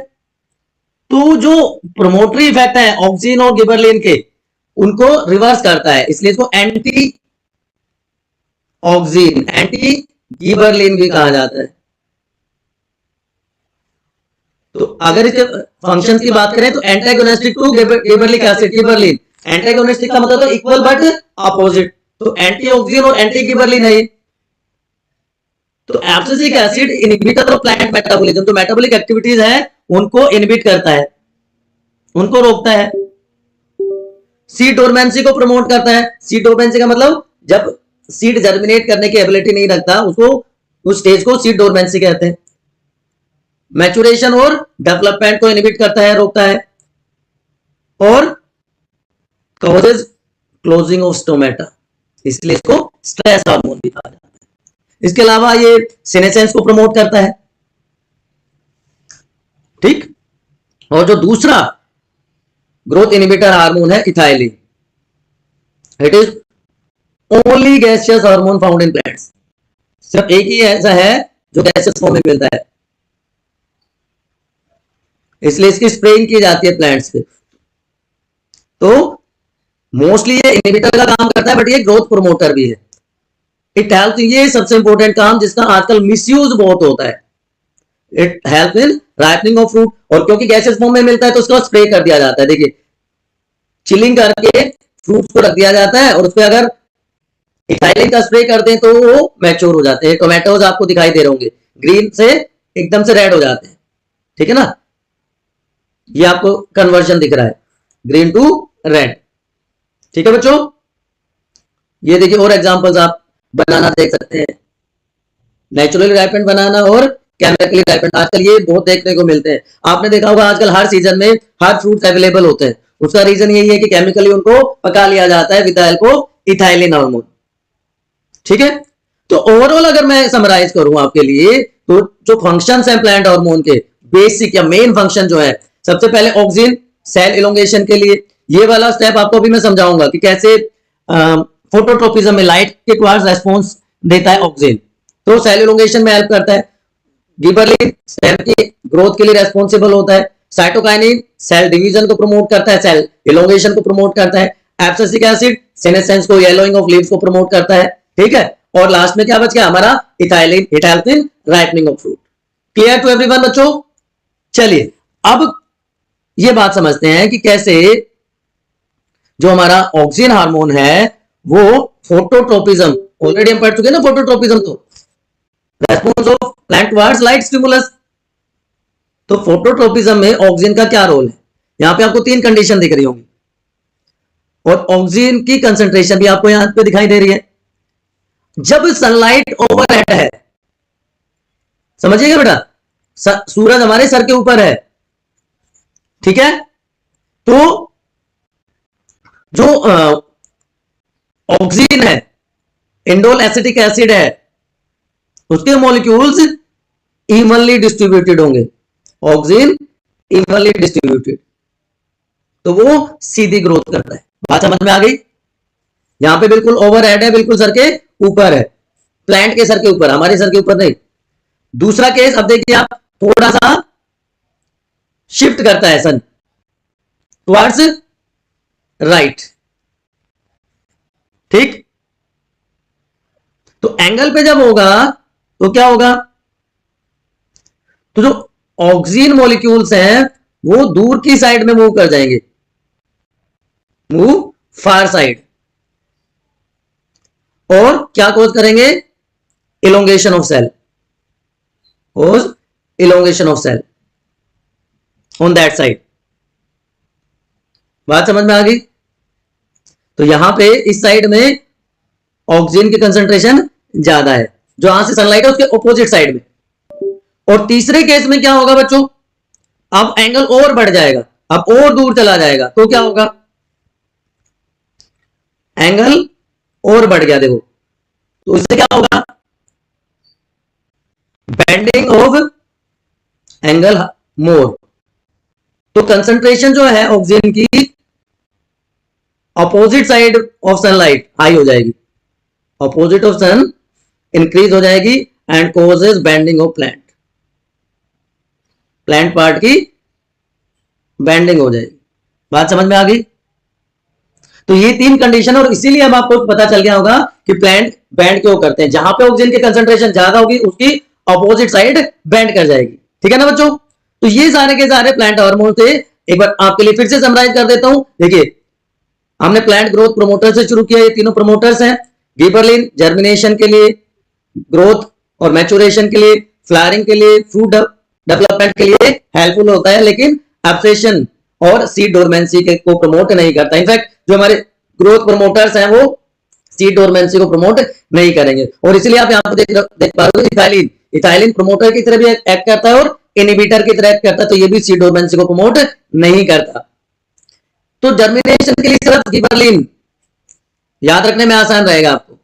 तो जो प्रोमोटरी इफेक्ट है ऑक्सिन और गिबरलिन के, उनको रिवर्स करता है, इसलिए इसको एंटी ऑक्सिन, एंटी गिबरलिन भी कहा जाता है। तो अगर इसके फंक्शंस की बात करें तो antagonistic to gibberellic acid, gibberellin. Antagonistic का मतलब इक्वल बट अपोजिट, तो एंटी ऑक्सिन और एंटी गिबरलिन है। तो abscisic acid inhibitor of plant metabolism, जो मेटाबॉलिक एक्टिविटीज है उनको इनहिबिट करता है, उनको रोकता है। सीड डोरमेंसी को प्रमोट करता है। सीड डोरमेंसी का मतलब जब सीड जर्मिनेट करने की एबिलिटी नहीं रखता, उसको, उस स्टेज को सीड डोरमेंसी कहते हैं। मैचुरेशन और डेवलपमेंट को इनहिबिट करता है, रोकता है, और कॉजेज क्लोजिंग ऑफ स्टोमेटा, इसलिए इसको स्ट्रेस हार्मोन भी कहा जाता है। इसके अलावा ये सेनेसेंस को प्रमोट करता है। ठीक, और जो दूसरा ग्रोथ इनहिबिटर हार्मोन है ethylene, it is only gaseous hormone found in plants. सिर्फ एक ही ऐसा है जो गैसियस फॉर्म में मिलता है, इसलिए इसकी स्प्रेइंग की जाती है प्लांट्स पे। तो मोस्टली ये इनहिबिटर का काम करता है, बट ये ग्रोथ प्रोमोटर भी है। इट हेल्प, ये सबसे इंपॉर्टेंट काम जिसका आजकल मिसयूज बहुत होता है। It help in ripening of fruit, और क्योंकि गैसेस फॉर्म में मिलता है तो उसको स्प्रे कर दिया जाता है। देखिए, चिलिंग करके फ्रूट्स को रख दिया जाता है, और उस पर अगर इथाइलिन का स्प्रे कर दें तो वो मैच्योर हो जाते हैं। टोमेटोज आपको दिखाई दे रहे होंगे, ग्रीन से एकदम से रेड हो जाते हैं। ठीक है ना, ये आपको कन्वर्जन दिख रहा है, ग्रीन टू रेड। ठीक है बच्चों, ये देखिए और एग्जांपल्स आप बनाना देख सकते हैं, नेचुरली राइपेंड बनाना और केमिकली राइपेंड। आजकल ये बहुत देखने को मिलते हैं। आपने देखा होगा आजकल हर सीजन में हर फ्रूट्स अवेलेबल होते हैं। उसका रीजन यही है कि केमिकली उनको पका लिया जाता है with help of ethylene hormone. ठीक है, तो ओवरऑल अगर मैं समराइज करूं आपके लिए, तो जो फंक्शंस हैं प्लांट हार्मोन के, बेसिक या मेन फंक्शन जो है, सबसे पहले ऑक्सिन, सेल इलोंगेशन के लिए। ये वाला स्टेप आपको भी मैं समझाऊंगा कि कैसे फोटोट्रोपिज्म में लाइट के टुवर्ड्स रेस्पॉन्स देता है ऑक्सिन, तो सेल इलोंगेशन में हेल्प करता है। गिबरलिन सेल की ग्रोथ के लिए रेस्पॉन्सिबल होता है। साइटोकाइनिन सेल डिवीजन को प्रमोट करता है, सेल इलोंगेशन को प्रमोट करता है। एब्सिसिक एसिड सेनेसेंस को, येलोइंग ऑफ लीव्स को प्रमोट करता है। ठीक है, और लास्ट में क्या बच गया हमारा? Ethylene, it helps in ripening of fruit. Clear to everyone बच्चों? चलिए अब ये बात समझते हैं कि कैसे जो हमारा ऑक्सिन हार्मोन है वो फोटोट्रोपिज्म, ऑलरेडी हम पढ़ चुके हैं ना फोटोट्रोपिज्म, तो response of plant towards light stimulus. तो फोटोट्रोपिज्म में ऑक्सिन का क्या रोल है? यहां पे आपको तीन कंडीशन दिख रही होंगी, और ऑक्सिन की कंसेंट्रेशन भी आपको यहां पे दिखाई दे रही है। जब सनलाइट ओवरहेड है, समझिएगा बेटा, सूरज हमारे सर के ऊपर है, ठीक है, तो जो ऑक्सीजन है, इंडोल एसिटिक एसिड है, उसके मॉलिक्यूल्स इवनली डिस्ट्रीब्यूटेड होंगे। ऑक्सीजन इवनली डिस्ट्रीब्यूटेड, तो वो सीधी ग्रोथ करता है। बात समझ में आ गई? यहां पे बिल्कुल ओवरहेड है, बिल्कुल सर के ऊपर है, प्लांट के सर के ऊपर, हमारे सर के ऊपर नहीं। दूसरा केस, अब देखिए आप, थोड़ा सा शिफ्ट करता है सन टुवर्ड्स राइट, ठीक, तो एंगल पे जब होगा तो क्या होगा? तो जो ऑक्सीजन मॉलिक्यूल्स हैं वो दूर की साइड में मूव कर जाएंगे, मूव फार साइड, और क्या कोज करेंगे? Elongation of cell, cause elongation of cell on that side। बात समझ में आ गई? तो यहां पे इस साइड में ऑक्सीजन की कंसंट्रेशन ज्यादा है, जो यहां से सनलाइट है उसके ऑपोजिट साइड में। और तीसरे केस में क्या होगा बच्चों, अब एंगल और बढ़ जाएगा, अब और दूर चला जाएगा, तो क्या होगा, एंगल और बढ़ गया, देखो, तो इससे क्या होगा, बेंडिंग ऑफ एंगल मोर। तो कंसंट्रेशन जो है ऑक्सीजन की opposite side of sunlight high हो जाएगी, अपोजिट ऑफ सन इंक्रीज हो जाएगी and causes bending of plant, plant part की बेंडिंग हो जाएगी। बात समझ में आ गई? तो ये तीन कंडीशन, और इसीलिए अब आपको पता चल गया होगा कि प्लांट बेंड क्यों करते हैं, जहां पे ऑक्सीजन की कंसंट्रेशन ज्यादा होगी उसकी अपोजिट साइड बेंड कर जाएगी। ठीक है ना बच्चों? तो ये सारे के सारे प्लांट हार्मोन थे। एक बार आपके लिए फिर से समराइज कर देता हूं। देखिए, हमने प्लांट ग्रोथ प्रोमोटर से शुरू किया, ये तीनों प्रोमोटर्स हैं। गिबरलिन जर्मिनेशन के लिए, ग्रोथ और मैच्योरेशन के लिए, फ्लावरिंग के लिए, फ्रूट डेवलपमेंट के लिए हेल्पफुल होता है, लेकिन एब्सेशन और सीड डोरमेंसी को प्रमोट नहीं करता। इनफैक्ट जो हमारे ग्रोथ प्रमोटर्स हैं वो सीड डोरमेंसी को प्रमोट नहीं करेंगे। और इसलिए आप यहां पर देख पा रहे हो, इथाइलिन, इथाइलिन प्रमोटर की तरह भी एक्ट करता है और इनहिबिटर की तरह एक्ट करता है, तो ये भी सीड डोरमेंसी को प्रमोट नहीं करता। तो जर्मिनेशन के लिए सिर्फ गिबरलिन याद रखने में आसान रहेगा आपको,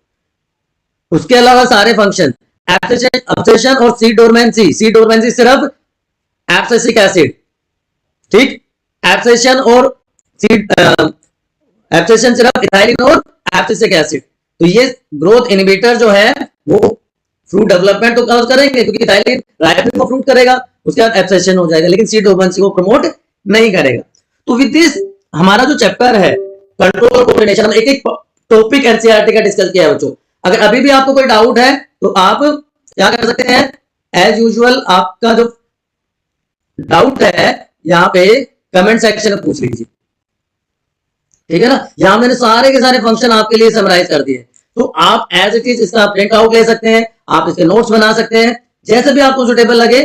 उसके अलावा सारे फंक्शन एब्सेशन और सीड डोरमेंसी, सीड डोरमेंसी सिर्फ एब्सेसिक एसिड, ठीक, एब्सेशन और सीड एब्सेशन सिर्फ इथाइलिन और एब्सेसिक एसिड। तो ये ग्रोथ इनहिबिटर जो है वो फ्रूट डेवलपमेंट तो कॉज करेंगे, क्योंकि इथाइलिन राइपिंग को फ्रूट करेगा, उसके बाद एब्सेशन हो जाएगा, लेकिन सीड डोरमेंसी को प्रमोट नहीं करेगा। तो विद दिस हमारा जो चैप्टर है कंट्रोल कोऑर्डिनेशन, हम एक एक टॉपिक एनसीईआरटी का डिस्कस किया है बच्चों। अगर अभी भी आपको कोई डाउट है तो आप क्या कर सकते हैं, एज यूजुअल आपका जो डाउट है यहां पे कमेंट सेक्शन में पूछ लीजिए, ठीक है ना। यहां मैंने सारे के सारे फंक्शन आपके लिए समराइज कर दिए, तो आप एज इट इज इसका प्रिंट आउट ले सकते हैं, आप इसके नोट्स बना सकते हैं, जैसे भी आपको सुटेबल लगे